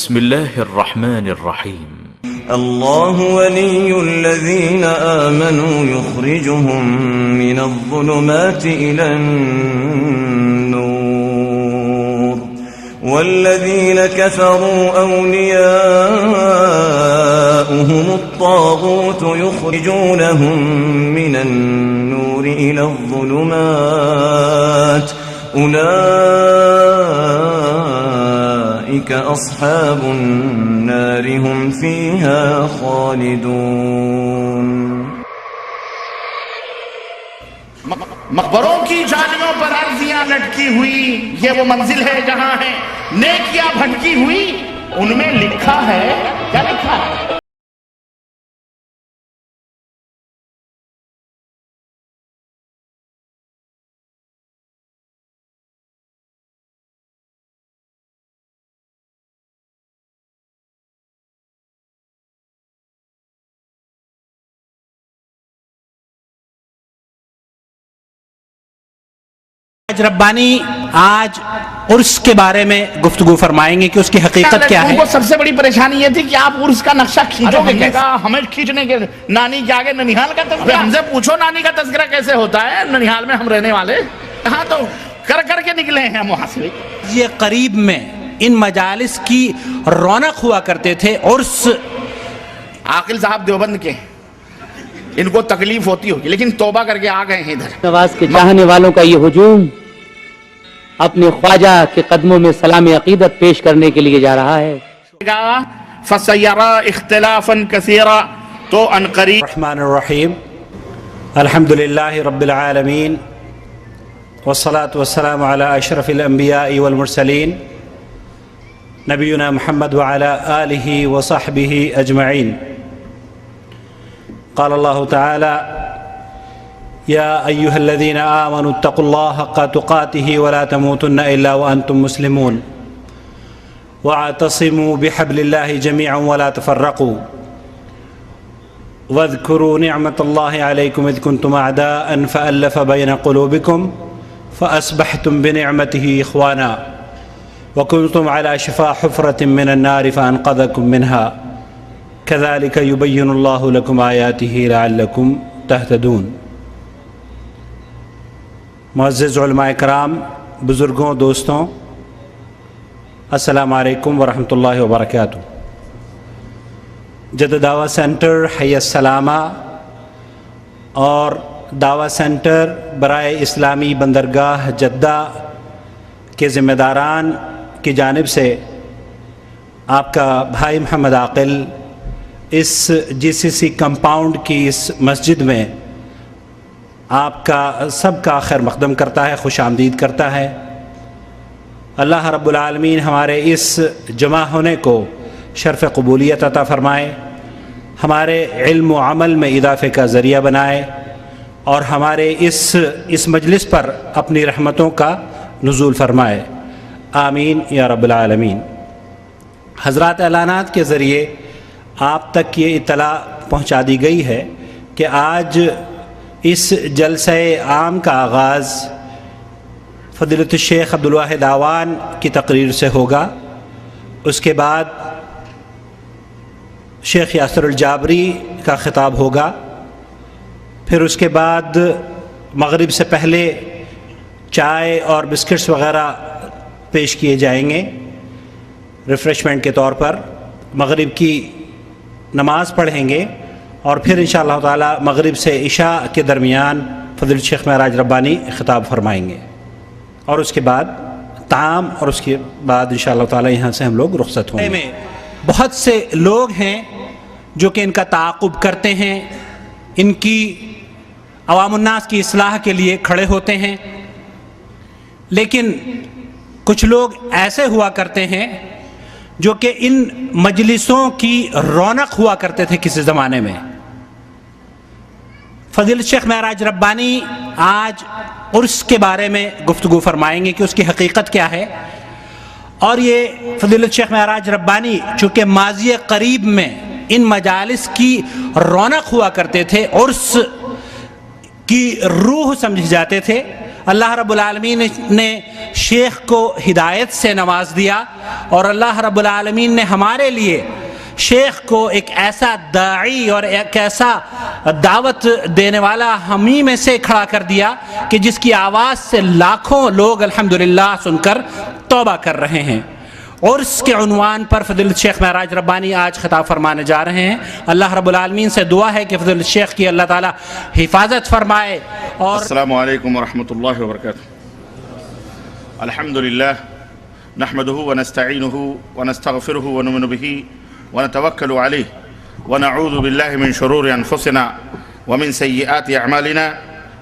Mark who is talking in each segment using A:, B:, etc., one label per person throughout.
A: بسم الله الرحمن الرحيم.
B: الله ولي الذين آمنوا يخرجهم من الظلمات إلى النور والذين كفروا أولياؤهم الطاغوت يخرجونهم من النور إلى الظلمات أولئك أصحاب النار هم فيها خالدون.
C: مقبروں کی جالیوں پر عرضیاں لٹکی ہوئی، یہ وہ منزل ہے جہاں ہے نیکیاں بھٹکی ہوئی. ان میں لکھا ہے، کیا لکھا ہے؟
D: ربانی آج عرس کے بارے میں گفتگو فرمائیں گے کہ اس کی حقیقت کیا ہے.
C: سب سے بڑی پریشانی یہ تھی کہ آپ عرس کا نقشہ کھینچو گے کیسے؟ ہمیں کھینچنے کے نانی کے آگے ننیحال کا تذکرہ، ہم سے پوچھو نانی کا تذکرہ کیسے ہوتا ہے؟ ننیحال میں ہم رہنے والے یہاں تو کر کر کے نکلے ہیں محاسبے.
D: یہ قریب میں ان مجالس کی رونق ہوا کرتے تھے. عرس
C: عاقل صاحب دیوبند کے، ان کو تکلیف ہوتی ہوگی لیکن توبہ کر کے آ گئے ہیں ادھر.
E: نواز کے چاہنے والوں کا یہ ہجوم اپنے خواجہ کے قدموں میں سلام عقیدت پیش کرنے کے لیے جا رہا ہے.
C: فَسَيَرَى اخْتِلَافًا كَثِيرًا. تو ان قریب.
D: الرحمن الرحیم. الحمدللہ رب العالمین والصلاة والسلام علی اشرف الانبیاء والمرسلین نبینا محمد وعلی آلہ وصحبہ اجمعین. قال اللہ تعالی يا أيها الذين آمنوا اتقوا الله حق تقاته ولا تموتن إلا وأنتم مسلمون واعتصموا بحبل الله جميعا ولا تفرقوا واذكروا نعمة الله عليكم إذ كنتم أعداء فألف بين قلوبكم فأصبحتم بنعمته إخوانا وكنتم على شفا حفرة من النار فأنقذكم منها كذلك يبين الله لكم آياته لعلكم تهتدون. معزز علماء کرام، بزرگوں، دوستوں، السلام علیکم ورحمۃ اللہ وبرکاتہ. جدہ دعویٰ سینٹر حی السلامہ اور دعویٰ سینٹر برائے اسلامی بندرگاہ جدہ کے ذمہ داران کی جانب سے آپ کا بھائی محمد عاقل اس جی سی سی کمپاؤنڈ کی اس مسجد میں آپ کا سب کا خیر مقدم کرتا ہے، خوش آمدید کرتا ہے. اللہ رب العالمین ہمارے اس جمع ہونے کو شرف قبولیت عطا فرمائے، ہمارے علم و عمل میں اضافے کا ذریعہ بنائے اور ہمارے اس مجلس پر اپنی رحمتوں کا نزول فرمائے. آمین یا رب العالمین. حضرات اعلانات کے ذریعے آپ تک یہ اطلاع پہنچا دی گئی ہے کہ آج اس جلسہ عام کا آغاز فضیلت الشیخ عبدالواحد اعوان کی تقریر سے ہوگا. اس کے بعد شیخ یاسر الجابری کا خطاب ہوگا. پھر اس کے بعد مغرب سے پہلے چائے اور بسکٹس وغیرہ پیش کیے جائیں گے ریفریشمنٹ کے طور پر. مغرب کی نماز پڑھیں گے اور پھر انشاءاللہ تعالی مغرب سے عشاء کے درمیان فضیلت شیخ معراج ربانی خطاب فرمائیں گے اور اس کے بعد طعام اور اس کے بعد انشاءاللہ تعالی یہاں سے ہم لوگ رخصت ہوں گے. بہت سے لوگ ہیں جو کہ ان کا تعاقب کرتے ہیں، ان کی عوام الناس کی اصلاح کے لیے کھڑے ہوتے ہیں، لیکن کچھ لوگ ایسے ہوا کرتے ہیں جو کہ ان مجلسوں کی رونق ہوا کرتے تھے کسی زمانے میں. فضیلت شیخ معراج ربانی آج عرس کے بارے میں گفتگو فرمائیں گے کہ اس کی حقیقت کیا ہے. اور یہ فضیلت شیخ معراج ربانی چونکہ ماضی قریب میں ان مجالس کی رونق ہوا کرتے تھے، عرس کی روح سمجھ جاتے تھے، اللہ رب العالمین نے شیخ کو ہدایت سے نواز دیا، اور اللہ رب العالمین نے ہمارے لیے شیخ کو ایک ایسا داعی اور ایک ایسا دعوت دینے والا ہمیں میں سے کھڑا کر دیا کہ جس کی آواز سے لاکھوں لوگ الحمدللہ سن کر توبہ کر رہے ہیں۔ عرس کے عنوان پر فضیلت شیخ معراج ربانی آج خطاب فرمانے جا رہے ہیں۔ اللہ رب العالمین سے دعا ہے کہ فضیلت شیخ کی اللہ تعالی حفاظت فرمائے۔ اور
F: السلام علیکم ورحمۃ اللہ وبرکاتہ۔ الحمدللہ نحمده ونستعینه ونستغفره ونؤمن به ونتوکل علیہ ونعوذ باللہ من شرور انفسنا ومن سیئات اعمالنا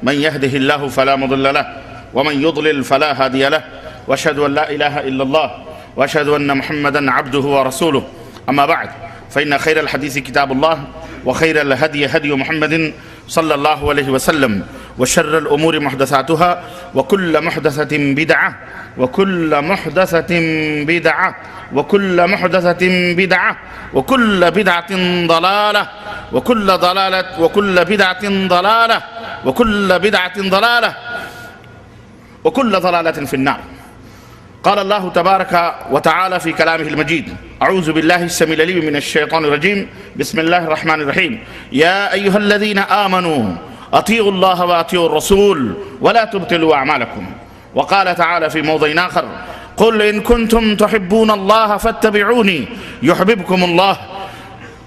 F: من يهده الله فلا مضل له ومن يضلل فلا هادي له واشهد ان لا اله الا الله واشهد ان محمدا عبده ورسوله اما بعد فان خير الحديث كتاب الله وخير الهدي هدي محمد صلى الله عليه وسلم وشر الامور محدثاتها وكل محدثة بدعة وكل محدثة بدعة وكل محدثة بدعة وكل بدعة ضلالة وكل ضلالة وكل بدعة ضلالة وكل بدعة ضلالة وكل ضلالة في النار. قال الله تبارك وتعالى في كلامه المجيد: أعوذ بالله السميع العليم من الشيطان الرجيم، بسم الله الرحمن الرحيم. يا أيها الذين آمنوا أطيعوا الله وأطيعوا الرسول ولا تبطلوا أعمالكم. وقال تعالى في موضع آخر: قل إن كنتم تحبون الله فاتبعوني يحببكم الله.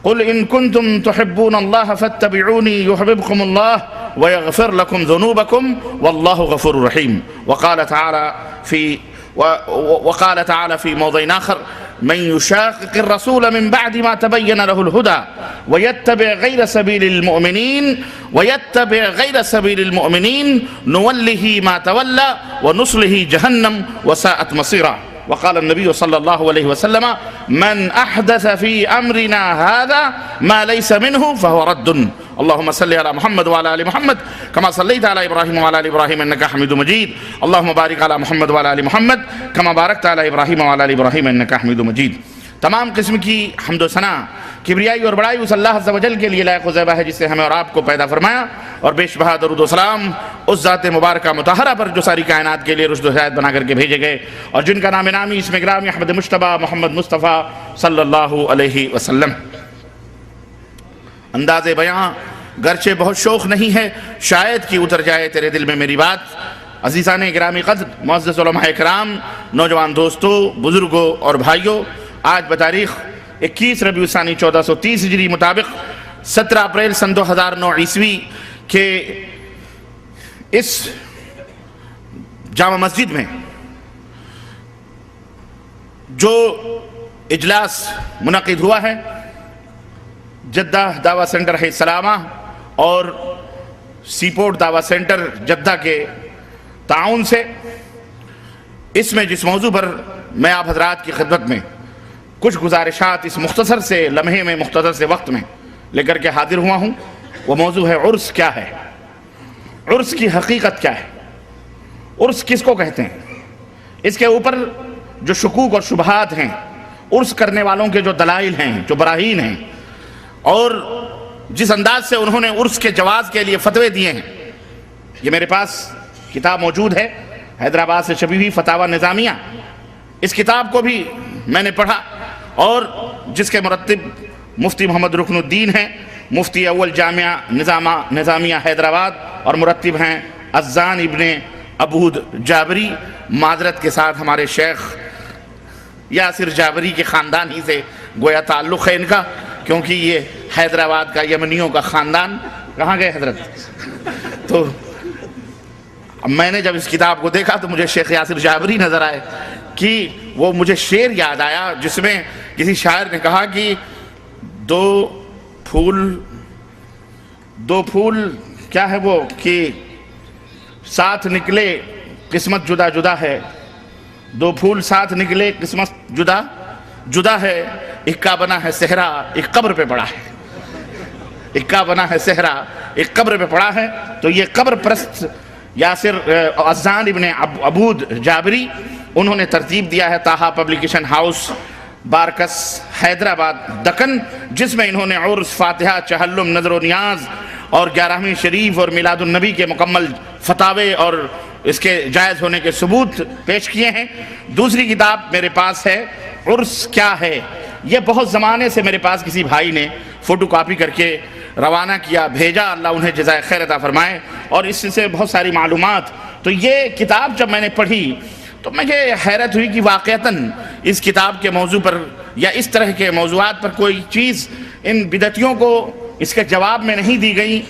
F: قل إن كنتم تحبون الله فاتبعوني يحببكم الله ويغفر لكم ذنوبكم والله غفور رحيم. وقال تعالى في موضع آخر: من يشاقق الرسول من بعد ما تبين له الهدى ويتبع غير سبيل المؤمنين نوله ما تولى ونصله جهنم وساءت مصيرا. وقال النبي صلى الله عليه وسلم: من أحدث في أمرنا هذا ما ليس منه فهو رد. اللهم صل على محمد وعلى آل محمد كما صليت على إبراهيم وعلى آل إبراهيم إنك حميد مجيد. اللهم بارك على محمد وعلى آل محمد كما باركت على إبراهيم وعلى آل إبراهيم إنك حميد مجيد. تمام قسم کی حمد و ثنا، کبریائی اور بڑائی اس اللہ عز و جل کے لیے لائق و زیبا ہے جس سے ہمیں اور آپ کو پیدا فرمایا، اور بیش بہا درود و سلام اس ذات مبارکہ مطہرہ پر جو ساری کائنات کے لیے رشد و ہدایت بنا کر کے بھیجے گئے، اور جن کا نام نامی اسم گرامی احمد مجتبیٰ محمد مصطفیٰ صلی اللہ علیہ وسلم۔ انداز بیاں گرچہ بہت شوق نہیں ہے، شاید کہ اتر جائے تیرے دل میں میری بات۔ عزیزان گرامی قدر، معزز علماء کرام، نوجوان دوستوں، بزرگوں اور بھائیوں، آج بتاریخ 21 ربیع الثانی 1430 ہجری مطابق 17 اپریل سن 2009 عیسوی کے اس جامع مسجد میں جو اجلاس منعقد ہوا ہے، جدہ دعویٰ سینٹر حی السلامہ اور سی پورٹ دعویٰ سینٹر جدہ کے تعاون سے، اس میں جس موضوع پر میں آپ حضرات کی خدمت میں کچھ گزارشات اس مختصر سے لمحے میں، مختصر سے وقت میں لے کر کے حاضر ہوا ہوں، وہ موضوع ہے عرس کیا ہے، عرس کی حقیقت کیا ہے، عرس کس کو کہتے ہیں، اس کے اوپر جو شکوک اور شبہات ہیں، عرس کرنے والوں کے جو دلائل ہیں، جو براہین ہیں، اور جس انداز سے انہوں نے عرس کے جواز کے لیے فتوے دیے ہیں۔ یہ میرے پاس کتاب موجود ہے، حیدرآباد سے چھپی ہوئی فتاوی نظامیہ۔ اس کتاب کو بھی میں نے پڑھا، اور جس کے مرتب مفتی محمد رکن الدین ہیں، مفتی اول جامعہ نظامیہ حیدرآباد، اور مرتب ہیں اذان ابن عبود جابری۔ معذرت کے ساتھ ہمارے شیخ یاسر جابری کے خاندان ہی سے گویا تعلق ہے ان کا، کیونکہ یہ حیدرآباد کا یمنیوں کا خاندان۔ کہاں گئے حضرت؟ تو میں نے جب اس کتاب کو دیکھا تو مجھے شیخ یاسر جابری نظر آئے کہ وہ مجھے شعر یاد آیا جس میں کسی شاعر نے کہا کہ دو پھول کیا ہے وہ کہ ساتھ نکلے قسمت جدا جدا ہے، دو پھول ساتھ نکلے قسمت جدا جدا ہے، اکا بنا ہے صحرا ایک قبر پہ پڑا ہے، اکا بنا ہے صحرا ایک قبر پہ پڑا ہے۔ تو یہ قبر پرست یاسر اذان ابن عبود جابری، انہوں نے ترتیب دیا ہے تاہا پبلیکیشن ہاؤس، بارکس حیدرآباد دکن، جس میں انہوں نے عرس، فاتحہ، چہلم، نظر و نیاز اور 11ویں شریف اور میلاد النبی کے مکمل فتاوے اور اس کے جائز ہونے کے ثبوت پیش کیے ہیں۔ دوسری کتاب میرے پاس ہے عرس کیا ہے، یہ بہت زمانے سے میرے پاس کسی بھائی نے فوٹو کاپی کر کے روانہ کیا، بھیجا، اللہ انہیں جزائے خیر عطا فرمائے، اور اس سے بہت ساری معلومات۔ تو یہ کتاب جب میں نے پڑھی تو مجھے حیرت ہوئی کہ واقعتاً اس کتاب کے موضوع پر یا اس طرح کے موضوعات پر کوئی چیز ان بدعتیوں کو اس کے جواب میں نہیں دی گئی،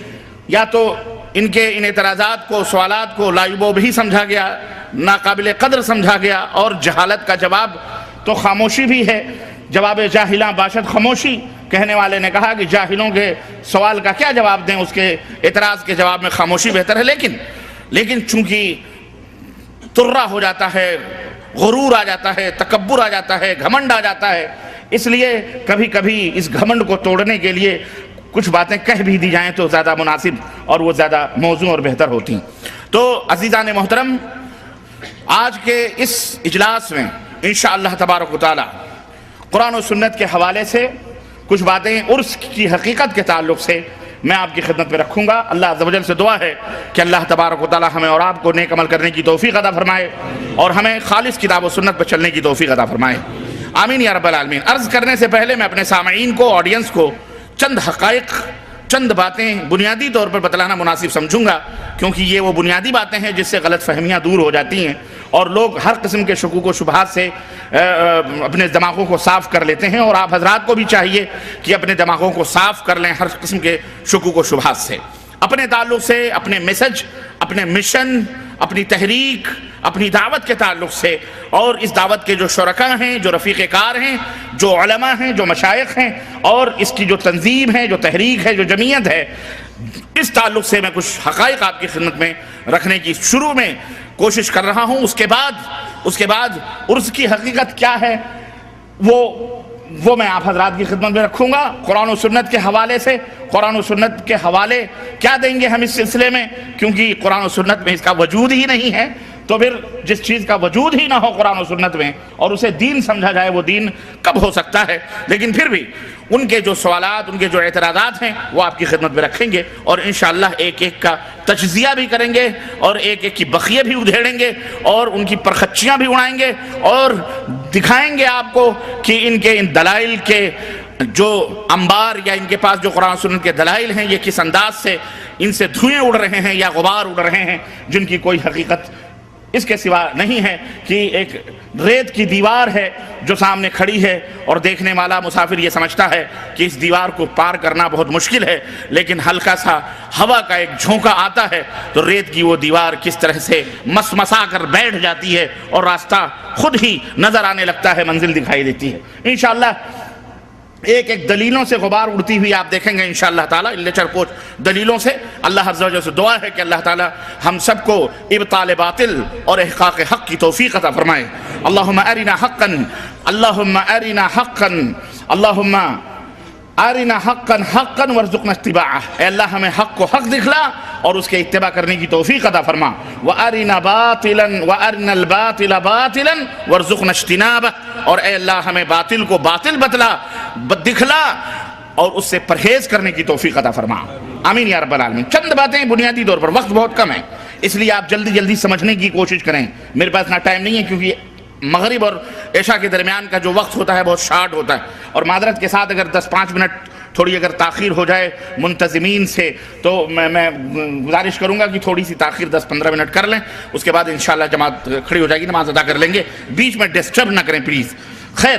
F: یا تو ان کے ان اعتراضات کو، سوالات کو لایبو بھی سمجھا گیا، ناقابل قدر سمجھا گیا، اور جہالت کا جواب تو خاموشی بھی ہے، جواب جاہلاں باشد خاموشی۔ کہنے والے نے کہا کہ جاہلوں کے سوال کا کیا جواب دیں، اس کے اعتراض کے جواب میں خاموشی بہتر ہے۔ لیکن چونکہ ترہ ہو جاتا ہے، غرور آ جاتا ہے، تکبر آ جاتا ہے، گھمنڈ آ جاتا ہے، اس لیے کبھی کبھی اس گھمنڈ کو توڑنے کے لیے کچھ باتیں کہہ بھی دی جائیں تو زیادہ مناسب اور وہ زیادہ موزوں اور بہتر ہوتی ہیں۔ تو عزیزان محترم، آج کے اس اجلاس میں انشاءاللہ تبارک و تعالی قرآن و سنت کے حوالے سے کچھ باتیں عرس کی حقیقت کے تعلق سے میں آپ کی خدمت میں رکھوں گا۔ اللہ عز و جل سے دعا ہے کہ اللہ تبارک و تعالی ہمیں اور آپ کو نیک عمل کرنے کی توفیق عطا فرمائے اور ہمیں خالص کتاب و سنت پر چلنے کی توفیق عطا فرمائے، آمین یا رب العالمین۔ عرض کرنے سے پہلے میں اپنے سامعین کو، آڈینس کو چند حقائق، چند باتیں بنیادی طور پر بتلانا مناسب سمجھوں گا، کیونکہ یہ وہ بنیادی باتیں ہیں جس سے غلط فہمیاں دور ہو جاتی ہیں اور لوگ ہر قسم کے شکوک و شبہات سے اپنے دماغوں کو صاف کر لیتے ہیں، اور آپ حضرات کو بھی چاہیے کہ اپنے دماغوں کو صاف کر لیں ہر قسم کے شکوک و شبہات سے، اپنے تعلق سے، اپنے میسج، اپنے مشن، اپنی تحریک، اپنی دعوت کے تعلق سے، اور اس دعوت کے جو شرکاء ہیں، جو رفیق کار ہیں، جو علماء ہیں، جو مشائخ ہیں، اور اس کی جو تنظیم ہے، جو تحریک ہے، جو جمعیت ہے، اس تعلق سے میں کچھ حقائق آپ کی خدمت میں رکھنے کی شروع میں کوشش کر رہا ہوں۔ اس کے بعد عرس کی حقیقت کیا ہے وہ میں آپ حضرات کی خدمت میں رکھوں گا۔ قرآن و سنت کے حوالے سے، قرآن و سنت کے حوالے کیا دیں گے ہم اس سلسلے میں، کیونکہ قرآن و سنت میں اس کا وجود ہی نہیں ہے، تو پھر جس چیز کا وجود ہی نہ ہو قرآن و سنت میں اور اسے دین سمجھا جائے، وہ دین کب ہو سکتا ہے؟ لیکن پھر بھی ان کے جو سوالات، ان کے جو اعتراضات ہیں وہ آپ کی خدمت میں رکھیں گے، اور انشاءاللہ ایک ایک کا تجزیہ بھی کریں گے، اور ایک ایک کی بخیے بھی ادھیڑیں گے، اور ان کی پرخچیاں بھی اڑائیں گے، اور دکھائیں گے آپ کو کہ ان دلائل کے جو انبار، یا ان کے پاس جو قرآن سنت کے دلائل ہیں، یہ کس انداز سے ان سے دھوئیں اڑ رہے ہیں یا غبار اڑ رہے ہیں، جن کی کوئی حقیقت اس کے سوا نہیں ہے کہ ایک ریت کی دیوار ہے جو سامنے کھڑی ہے، اور دیکھنے والا مسافر یہ سمجھتا ہے کہ اس دیوار کو پار کرنا بہت مشکل ہے، لیکن ہلکا سا ہوا کا ایک جھونکا آتا ہے تو ریت کی وہ دیوار کس طرح سے مسمسا کر بیٹھ جاتی ہے، اور راستہ خود ہی نظر آنے لگتا ہے، منزل دکھائی دیتی ہے۔ انشاءاللہ ایک ایک دلیلوں سے غبار اڑتی ہوئی آپ دیکھیں گے انشاءاللہ تعالیٰ، لیچر پوچھ دلیلوں سے۔ اللہ عز و جل سے دعا ہے کہ اللہ تعالیٰ ہم سب کو ابطال باطل اور احقاق حق کی توفیق عطا فرمائے۔ اللہم ارنا حقا، اللہم ارنا حقا، اللہم ارنا حقا حقا وارزقنا اتباعہ۔ اے اللہ ہمیں حق کو حق دکھلا اور اس کے اتباع کرنے کی توفیق عطا فرما۔ وَأَرِنَا بَاطِلًا وَأَرِنَا الْبَاطِلَ بَاطِلًا وَارْزُقْنَا اجْتِنَابَهُ، اور اے اللہ ہمیں باطل کو باطل بتلا، دکھلا، اور اس سے پرہیز کرنے کی توفیق عطا فرما، آمین یا رب العالمین۔ چند باتیں بنیادی طور پر، وقت بہت کم ہے اس لیے آپ جلدی جلدی سمجھنے کی کوشش کریں، میرے پاس اتنا ٹائم نہیں ہے، کیونکہ مغرب اور عشاء کے درمیان کا جو وقت ہوتا ہے بہت شارٹ ہوتا ہے، اور معذرت کے ساتھ اگر 10-5 منٹ تھوڑی اگر تاخیر ہو جائے منتظمین سے تو میں گزارش کروں گا کہ تھوڑی سی تاخیر 10-15 منٹ کر لیں، اس کے بعد انشاءاللہ جماعت کھڑی ہو جائے گی، نماز ادا کر لیں گے، بیچ میں ڈسٹرب نہ کریں پلیز۔ خیر،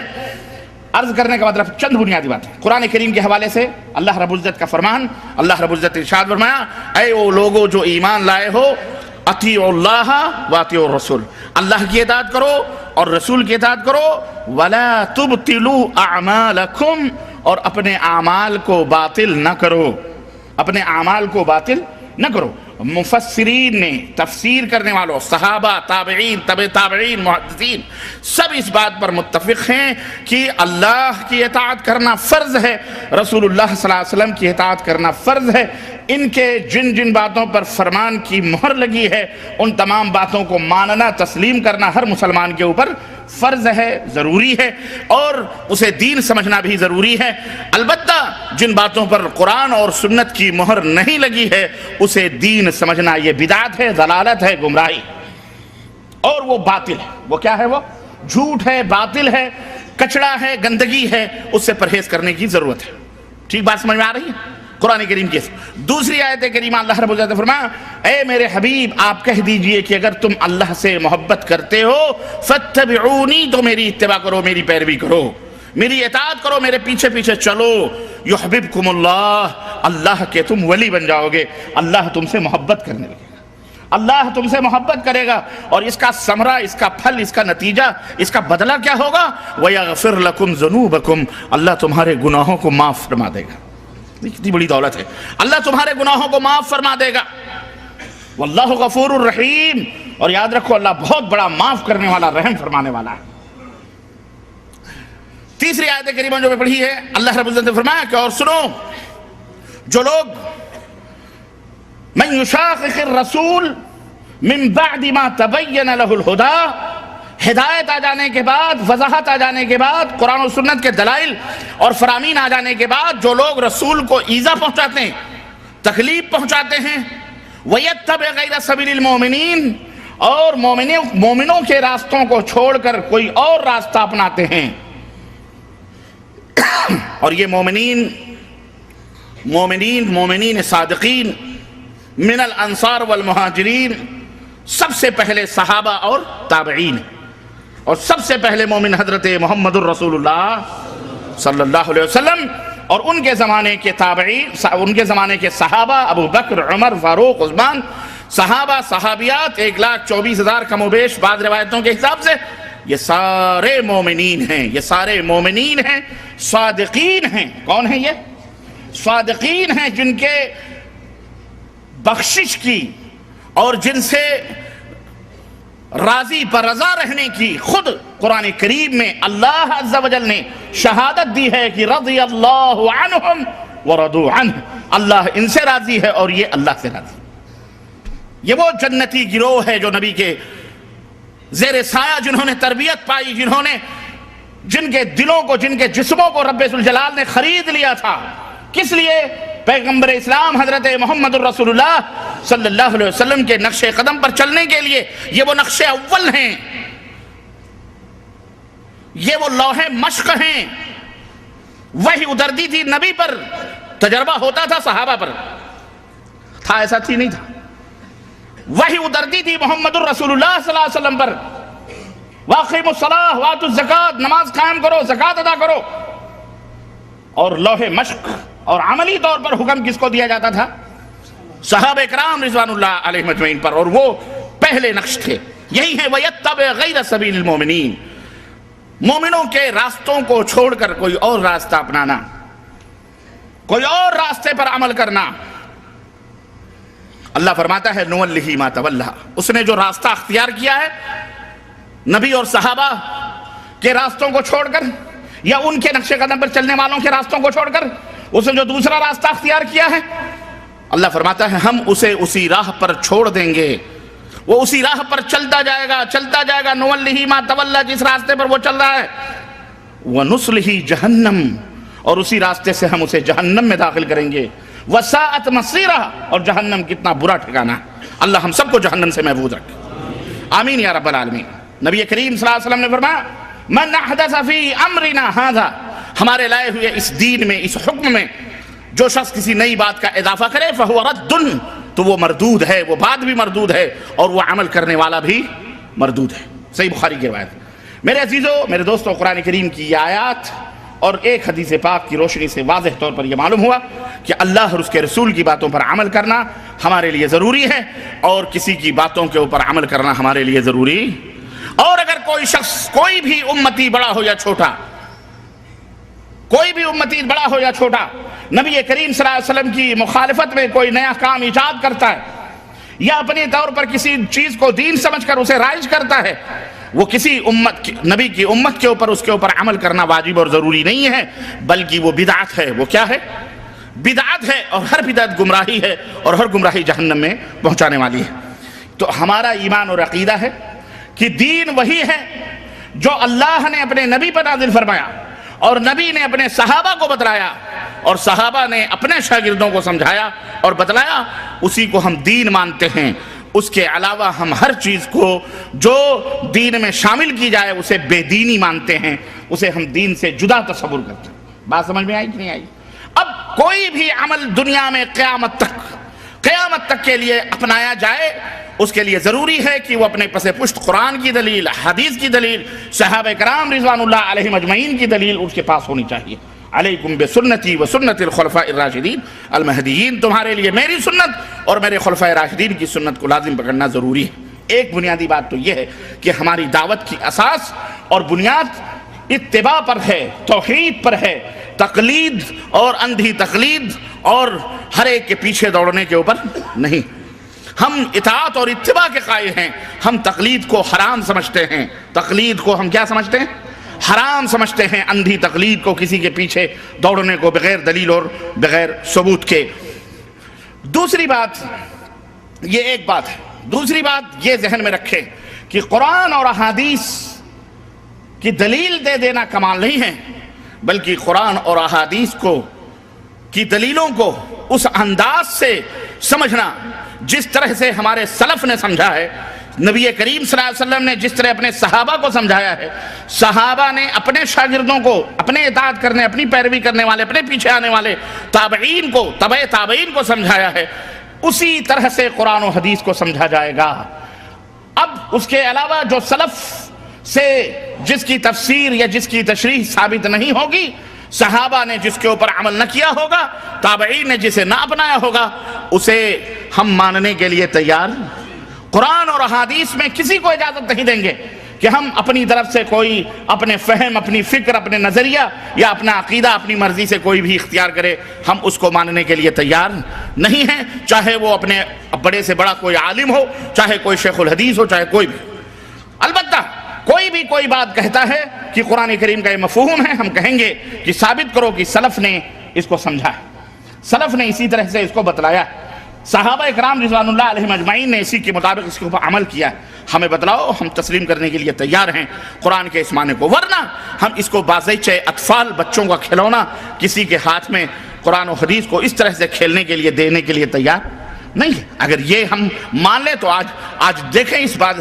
F: عرض کرنے کا مطلب چند بنیادی باتیں قرآن کریم کے حوالے سے۔ اللہ رب العزت کا فرمان، اللہ رب العزت ارشاد فرمایا، اے وہ لوگو جو ایمان لائے ہو، اطیعوا اللہ واطیعوا الرسول، اللہ کی اطاعت کرو اور رسول کی اطاعت کرو، ولا تبطلوا اعمالکم، اور اپنے اعمال کو باطل نہ کرو، اپنے اعمال کو باطل نہ کرو۔ مفسرین نے، تفسیر کرنے والوں، صحابہ، تابعین، تبع تابعین، محدثین، سب اس بات پر متفق ہیں کہ اللہ کی اطاعت کرنا فرض ہے، رسول اللہ صلی اللہ علیہ وسلم کی اطاعت کرنا فرض ہے۔ ان کے جن جن باتوں پر فرمان کی مہر لگی ہے، ان تمام باتوں کو ماننا، تسلیم کرنا ہر مسلمان کے اوپر فرض ہے، ضروری ہے، اور اسے دین سمجھنا بھی ضروری ہے۔ البتہ جن باتوں پر قرآن اور سنت کی مہر نہیں لگی ہے، اسے دین سمجھنا یہ بدعت ہے، ضلالت ہے، گمراہی۔ اور وہ باطل ہے. وہ کیا ہے؟ وہ جھوٹ ہے، باطل ہے، کچڑا ہے، گندگی ہے. اس سے پرہیز کرنے کی ضرورت ہے. ٹھیک بات سمجھ میں آ رہی ہے؟ قرآن کریم کی دوسری آیت کریمہ اللہ رب العزت نے فرمایا اے میرے حبیب آپ کہہ دیجئے کہ اگر تم اللہ سے محبت کرتے ہو فاتبعونی، تو میری اتباع کرو، میری پیروی کرو، میری اطاعت کرو، میرے پیچھے پیچھے چلو. یحببکم اللہ، اللہ کے تم ولی بن جاؤ گے. اللہ تم سے محبت کرنے لگے گا، اللہ تم سے محبت کرے گا. اور اس کا ثمرہ، اس کا پھل، اس کا نتیجہ، اس کا بدلہ کیا ہوگا؟ وَيَغْفِرْ لَكُمْ ذُنُوبَكُمْ، اللہ تمہارے گناہوں کو معاف فرما دے گا. کتنی بڑی دولت ہے، اللہ تمہارے گناہوں کو معاف فرما دے گا. واللہ غفور الرحیم، اور یاد رکھو اللہ بہت بڑا معاف کرنے والا، رحم فرمانے والا ہے. تیسری آیت کریمہ جو میں پڑھی ہے، اللہ رب العزت نے فرمایا کہ اور سنو، جو لوگ من یشاقق الرسول من بعد ما تبین له الہدی، ہدایت آ جانے کے بعد، وضاحت آ جانے کے بعد، قرآن و سنت کے دلائل اور فرامین آ جانے کے بعد جو لوگ رسول کو ایذا پہنچاتے ہیں، تکلیف پہنچاتے ہیں، وَيَتَّبِعْ غَيْرَ سَبِيلِ الْمُؤْمِنِينَ، اور مومنوں کے راستوں کو چھوڑ کر کوئی اور راستہ اپناتے ہیں. اور یہ مومنین صادقین من الانصار والمہاجرین سب سے پہلے صحابہ اور تابعین، اور سب سے پہلے مومن حضرت محمد الرسول اللہ صلی اللہ علیہ وسلم، اور ان کے زمانے کے تابعین، ان کے زمانے کے صحابہ ابو بکر، عمر، فاروق، عثمان، صحابہ صحابیات 1,24,000 کم و بیش بعض روایتوں کے حساب سے. یہ سارے مومنین ہیں، یہ سارے مومنین ہیں، صادقین ہیں. کون ہیں یہ؟ صادقین ہیں جن کے بخشش کی اور جن سے راضی پر رضا رہنے کی خود قرآن کریم میں اللہ عز و جل نے شہادت دی ہے کہ رضی اللہ عنہم ورضوا عنہ، اللہ ان سے راضی ہے اور یہ اللہ سے راضی. یہ وہ جنتی گروہ ہے جو نبی کے زیر سایہ جنہوں نے تربیت پائی، جن کے دلوں کو، جن کے جسموں کو رب ذوالجلال نے خرید لیا تھا. کس لیے؟ پیغمبر اسلام حضرت محمد الرسول اللہ صلی اللہ علیہ وسلم کے نقش قدم پر چلنے کے لیے. یہ وہ نقش اول ہیں، یہ وہ لوح مشق ہیں. وحی اترتی تھی نبی پر، تجربہ ہوتا تھا صحابہ پر، تھا ایسا تھی نہیں تھا. وحی اترتی تھی محمد الرسول اللہ صلی اللہ علیہ وسلم پر، وَأَقِیمُوا الصَّلَاةَ وَآتُوا الزَّکَاةَ، نماز قائم کرو، زکوٰۃ ادا کرو. اور لوح مشق اور عملی طور پر حکم کس کو دیا جاتا تھا؟ صحابہ اکرام رضوان اللہ علیہ مجمعین پر، اور وہ پہلے نقش تھے. یہی ہے وَيَتَّبِعْ غَيْرَ سَبِيلِ الْمُؤْمِنِينَ، مومنوں کے راستوں کو چھوڑ کر کوئی اور راستہ اپنانا، کوئی اور راستے پر عمل کرنا. اللہ فرماتا ہے نُوَلِّهِ مَا تَوَلَّىٰ، اس نے جو راستہ اختیار کیا ہے نبی اور صحابہ کے راستوں کو چھوڑ کر، یا ان کے نقش قدم پر چلنے والوں کے راستوں کو چھوڑ کر اس نے جو دوسرا راستہ اختیار کیا ہے، اللہ فرماتا ہے ہم اسے اسی راہ پر چھوڑ دیں گے. وہ اسی راہ پر چلتا جائے گا، چلتا جائے گا. نُوَلِّهِ مَا تَوَلَّىٰ، جس راستے پر وہ چل رہا ہے. وَنُصْلِهِ جَهَنَّمْ، اور اسی راستے سے ہم اسے جہنم میں داخل کریں گے. وَسَاءَتْ مَصِيرًا، اور جہنم کتنا برا ٹھکانہ. اللہ ہم سب کو جہنم سے محفوظ رکھے، آمین یا رب العالمین. نبی کریم صلی اللہ علیہ وسلم نے فرمایا من احدث فی امرنا ھذا، ہمارے لائے ہوئے اس دین میں، اس حکم میں جو شخص کسی نئی بات کا اضافہ کرے فہو رد، تو وہ مردود ہے، وہ بات بھی مردود ہے اور وہ عمل کرنے والا بھی مردود ہے. صحیح بخاری کی روایت. میرے عزیزو، میرے دوستو، قرآن کریم کی یہ آیات اور ایک حدیث پاک کی روشنی سے واضح طور پر یہ معلوم ہوا کہ اللہ اور اس کے رسول کی باتوں پر عمل کرنا ہمارے لیے ضروری ہے، اور کسی کی باتوں کے اوپر عمل کرنا ہمارے لیے ضروری. اور اگر کوئی شخص، کوئی بھی امتی بڑا ہو یا چھوٹا، کوئی بھی امتی بڑا ہو یا چھوٹا، نبی کریم صلی اللہ علیہ وسلم کی مخالفت میں کوئی نیا کام ایجاد کرتا ہے یا اپنے طور پر کسی چیز کو دین سمجھ کر اسے رائج کرتا ہے، وہ کسی امت، نبی کی امت کے اوپر، اس کے اوپر عمل کرنا واجب اور ضروری نہیں ہے، بلکہ وہ بدعت ہے. وہ کیا ہے؟ بدعت ہے، اور ہر بدعت گمراہی ہے، اور ہر گمراہی جہنم میں پہنچانے والی ہے. تو ہمارا ایمان اور عقیدہ ہے کہ دین وہی ہے جو اللہ نے اپنے نبی پر نازل فرمایا، اور نبی نے اپنے صحابہ کو بتلایا، اور صحابہ نے اپنے شاگردوں کو سمجھایا اور بتلایا. اسی کو ہم دین مانتے ہیں، اس کے علاوہ ہم ہر چیز کو جو دین میں شامل کی جائے اسے بے دینی مانتے ہیں، اسے ہم دین سے جدا تصور کرتے ہیں۔ بات سمجھ میں آئی کہ نہیں آئی؟ اب کوئی بھی عمل دنیا میں قیامت تک کے لیے اپنایا جائے، اس کے لیے ضروری ہے کہ وہ اپنے پس پشت قرآن کی دلیل، حدیث کی دلیل، صحابہ کرام رضوان اللہ علیہم اجمعین کی دلیل اس کے پاس ہونی چاہیے۔ علیکم بسنتی و سنت الخلفاء الراشدین المہدیین، تمہارے لیے میری سنت اور میرے خلفاء راشدین کی سنت کو لازم پکڑنا ضروری ہے۔ ایک بنیادی بات تو یہ ہے کہ ہماری دعوت کی اساس اور بنیاد اتباع پر ہے، توحید پر ہے، تقلید اور اندھی تقلید اور ہر ایک کے پیچھے دوڑنے کے اوپر نہیں۔ ہم اطاعت اور اتباع کے قائل ہیں، ہم تقلید کو حرام سمجھتے ہیں، تقلید کو ہم کیا سمجھتے ہیں؟ حرام سمجھتے ہیں، اندھی تقلید کو، کسی کے پیچھے دوڑنے کو بغیر دلیل اور بغیر ثبوت کے۔ دوسری بات یہ ایک بات ہے، دوسری بات یہ ذہن میں رکھیں کہ قرآن اور احادیث کی دلیل دے دینا کمال نہیں ہے، بلکہ قرآن اور احادیث کی دلیلوں کو اس انداز سے سمجھنا جس طرح سے ہمارے سلف نے سمجھا ہے، نبی کریم صلی اللہ علیہ وسلم نے جس طرح اپنے صحابہ کو سمجھایا ہے، صحابہ نے اپنے شاگردوں کو، اپنے اطاعت کرنے، اپنی پیروی کرنے والے، اپنے پیچھے آنے والے تابعین کو، تبع تابعین کو سمجھایا ہے، اسی طرح سے قرآن و حدیث کو سمجھا جائے گا۔ اب اس کے علاوہ جو سلف سے جس کی تفسیر یا جس کی تشریح ثابت نہیں ہوگی، صحابہ نے جس کے اوپر عمل نہ کیا ہوگا، تابعین نے جسے نہ اپنایا ہوگا، اسے ہم ماننے کے لیے تیار۔ قرآن اور احادیث میں کسی کو اجازت نہیں دیں گے کہ ہم اپنی طرف سے کوئی اپنے فہم، اپنی فکر، اپنے نظریہ یا اپنا عقیدہ اپنی مرضی سے کوئی بھی اختیار کرے، ہم اس کو ماننے کے لیے تیار نہیں ہیں، چاہے وہ اپنے بڑے سے بڑا کوئی عالم ہو، چاہے کوئی شیخ الحدیث ہو، چاہے کوئی بھی۔ البتہ کوئی بھی کوئی بات کہتا ہے کہ قرآن کریم کا یہ مفہوم ہے، ہم کہیں گے کہ ثابت کرو کہ سلف نے اس کو سمجھا ہے، سلف نے اسی طرح سے اس کو بتلایا، صحابہ اکرام رضوان اللہ علیہم اجمعین نے اسی کے مطابق اس کے اوپر عمل کیا ہے، ہمیں بتلاؤ، ہم تسلیم کرنے کے لیے تیار ہیں قرآن کے اس معنی کو، ورنہ ہم اس کو بازیچہ اطفال، بچوں کا کھلونا، کسی کے ہاتھ میں قرآن و حدیث کو اس طرح سے کھیلنے کے لیے دینے کے لیے تیار نہیں ہے۔ اگر یہ ہم مان لیں تو آج دیکھیں اس بات،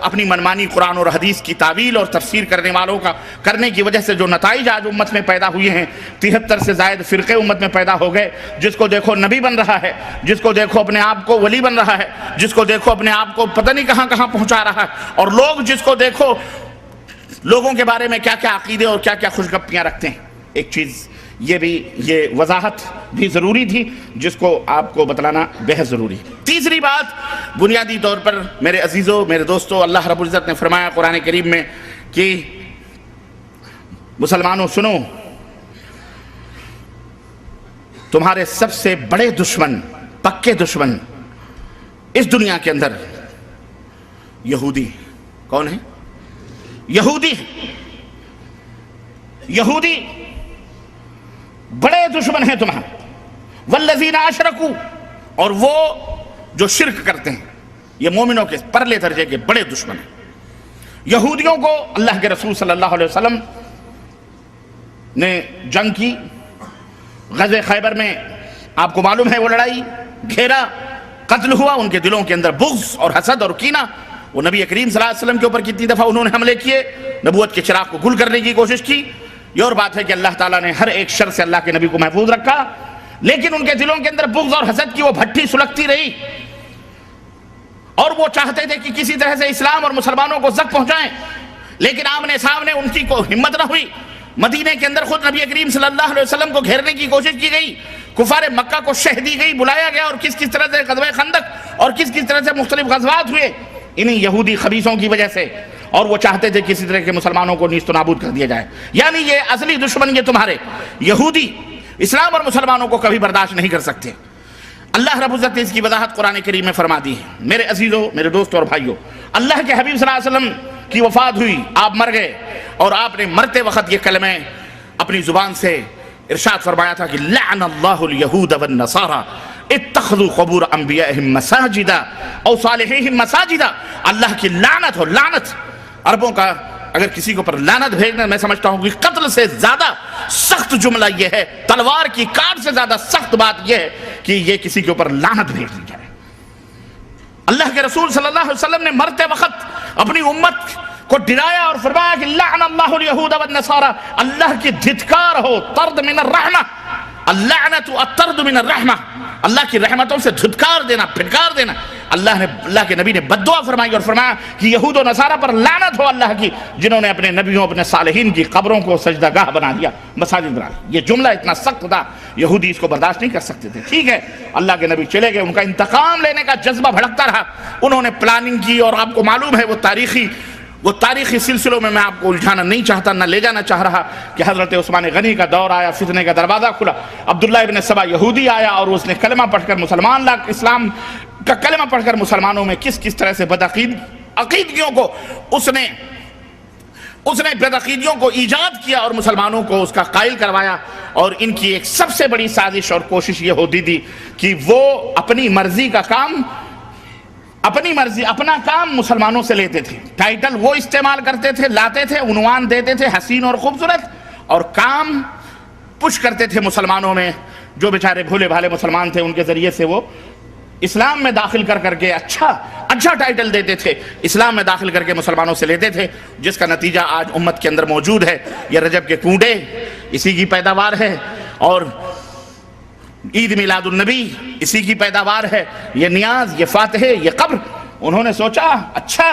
F: اپنی منمانی قرآن اور حدیث کی تعویل اور تفسیر کرنے والوں کا کرنے کی وجہ سے جو نتائج آج امت میں پیدا ہوئے ہیں، 73 سے زائد فرقے امت میں پیدا ہو گئے، جس کو دیکھو نبی بن رہا ہے، جس کو دیکھو اپنے آپ کو ولی بن رہا ہے، جس کو دیکھو اپنے آپ کو پتہ نہیں کہاں کہاں پہنچا رہا ہے، اور لوگ جس کو دیکھو لوگوں کے بارے میں کیا کیا عقیدے اور کیا کیا خوشگپیاں رکھتے ہیں۔ ایک چیز یہ وضاحت بھی ضروری تھی جس کو آپ کو بتلانا بہت ضروری ہے۔ تیسری بات بنیادی طور پر میرے عزیزوں، میرے دوستوں، اللہ رب العزت نے فرمایا قرآن کریم میں کہ مسلمانوں سنو، تمہارے سب سے بڑے دشمن، پکے دشمن اس دنیا کے اندر یہودی کون ہے؟ یہودی بڑے دشمن ہیں تمہارے، والذین اشرکوا، اور وہ جو شرک کرتے ہیں، یہ مومنوں کے پرلے درجے کے بڑے دشمن ہیں۔ یہودیوں کو اللہ کے رسول صلی اللہ علیہ وسلم نے جنگ کی، غزوہ خیبر میں آپ کو معلوم ہے وہ لڑائی، گھیرا، قتل ہوا، ان کے دلوں کے اندر بغض اور حسد اور کینہ، وہ نبی کریم صلی اللہ علیہ وسلم کے اوپر کتنی دفعہ انہوں نے حملے کیے، نبوت کے چراغ کو گل کرنے کی کوشش کی۔ یہ اور بات ہے کہ اللہ تعالیٰ نے ہر ایک شر سے اللہ کے نبی کو محفوظ رکھا، لیکن ان کے دلوں کے اندر بغض اور حسد کی وہ بھٹی سلگتی رہی، اور وہ چاہتے تھے کہ کسی طرح سے اسلام اور مسلمانوں کو زخم پہنچائیں، لیکن آمنے سامنے ان کی کو ہمت نہ ہوئی۔ مدینے کے اندر خود نبی کریم صلی اللہ علیہ وسلم کو گھیرنے کی کوشش کی گئی، کفار مکہ کو شہ دی گئی، بلایا گیا، اور کس طرح سے غزوہ خندق اور کس طرح سے مختلف غزوات ہوئے انہی یہودی خبیثوں کی وجہ سے، اور وہ چاہتے تھے کسی طرح کے مسلمانوں کو نیست و نابود کر دیا جائے۔ یعنی یہ اصلی دشمن یہ تمہارے یہودی اسلام اور مسلمانوں کو کبھی برداشت نہیں کر سکتے۔ اللہ رب العزت نے اس کی وضاحت قرآن کریم میں فرما دی ہے۔ میرے عزیزوں، میرے دوستوں اور بھائیوں، اللہ کے حبیب صلی اللہ علیہ وسلم کی وفات ہوئی، آپ مر گئے، اور آپ نے مرتے وقت یہ کلمہ اپنی زبان سے ارشاد فرمایا تھا کہ لعن اللہ الیہود والنصارى اتخذوا قبور انبیائہم مساجدا او صالحیہم مساجدا۔ اللہ کی لعنت ہو، لعنت عربوں کا اگر کسی کو پر لعنت بھیجنا، میں سمجھتا ہوں کہ قتل سے زیادہ سخت جملہ یہ ہے، تلوار کی کاٹ سے زیادہ سخت بات یہ ہے کہ یہ کسی کے اوپر لعنت بھیج دی جائے۔ اللہ کے رسول صلی اللہ علیہ وسلم نے مرتے وقت اپنی امت کو ڈرایا اور فرمایا کہ لعن اللہ الیہود والنصارى، اللہ کی دھتکار ہو، طرد من الرحمہ، اللعنت الطرد من الرحمہ، اللہ کی رحمتوں سے دھتکار دینا، پھٹکار دینا۔ اللہ کے نبی نے بد دعا فرمائی اور فرمایا کہ یہود و نصارہ پر لعنت ہو اللہ کی، جنہوں نے اپنے نبیوں اپنے صالحین کی قبروں کو سجدہ گاہ بنا دیا، مساجد بنا لی۔ یہ جملہ اتنا سخت تھا، یہودی اس کو برداشت نہیں کر سکتے تھے۔ ٹھیک ہے، اللہ کے نبی چلے گئے، ان کا انتقام لینے کا جذبہ بھڑکتا رہا، انہوں نے پلاننگ کی، اور آپ کو معلوم ہے وہ تاریخی سلسلوں میں آپ کو الجھانا نہیں چاہتا، نہ لے جانا چاہ رہا کہ حضرت عثمان غنی کا دور آیا، فتنے کا دروازہ کھلا، عبداللہ ابن سبا یہودی آیا اور اس نے کلمہ پڑھ کر اسلام کا کلمہ پڑھ کر مسلمانوں میں کس طرح سے عقیدگیوں کو اس نے بدعقیدیوں کو ایجاد کیا اور مسلمانوں کو اس کا قائل کروایا۔ اور ان کی ایک سب سے بڑی سازش اور کوشش یہ ہوتی تھی کہ وہ اپنی مرضی اپنا کام مسلمانوں سے لیتے تھے، ٹائٹل وہ استعمال کرتے تھے، لاتے تھے، عنوان دیتے تھے حسین اور خوبصورت، اور کام پش کرتے تھے مسلمانوں میں، جو بیچارے بھولے بھالے مسلمان تھے ان کے ذریعے سے وہ اسلام میں داخل کر کے اچھا ٹائٹل دیتے تھے، اسلام میں داخل کر کے مسلمانوں سے لیتے تھے، جس کا نتیجہ آج امت کے اندر موجود ہے۔ یہ رجب کے کنڈے اسی کی پیداوار ہے، اور عید میلاد النبی اسی کی پیداوار ہے، یہ نیاز، یہ فاتحے، یہ قبر۔ انہوں نے سوچا اچھا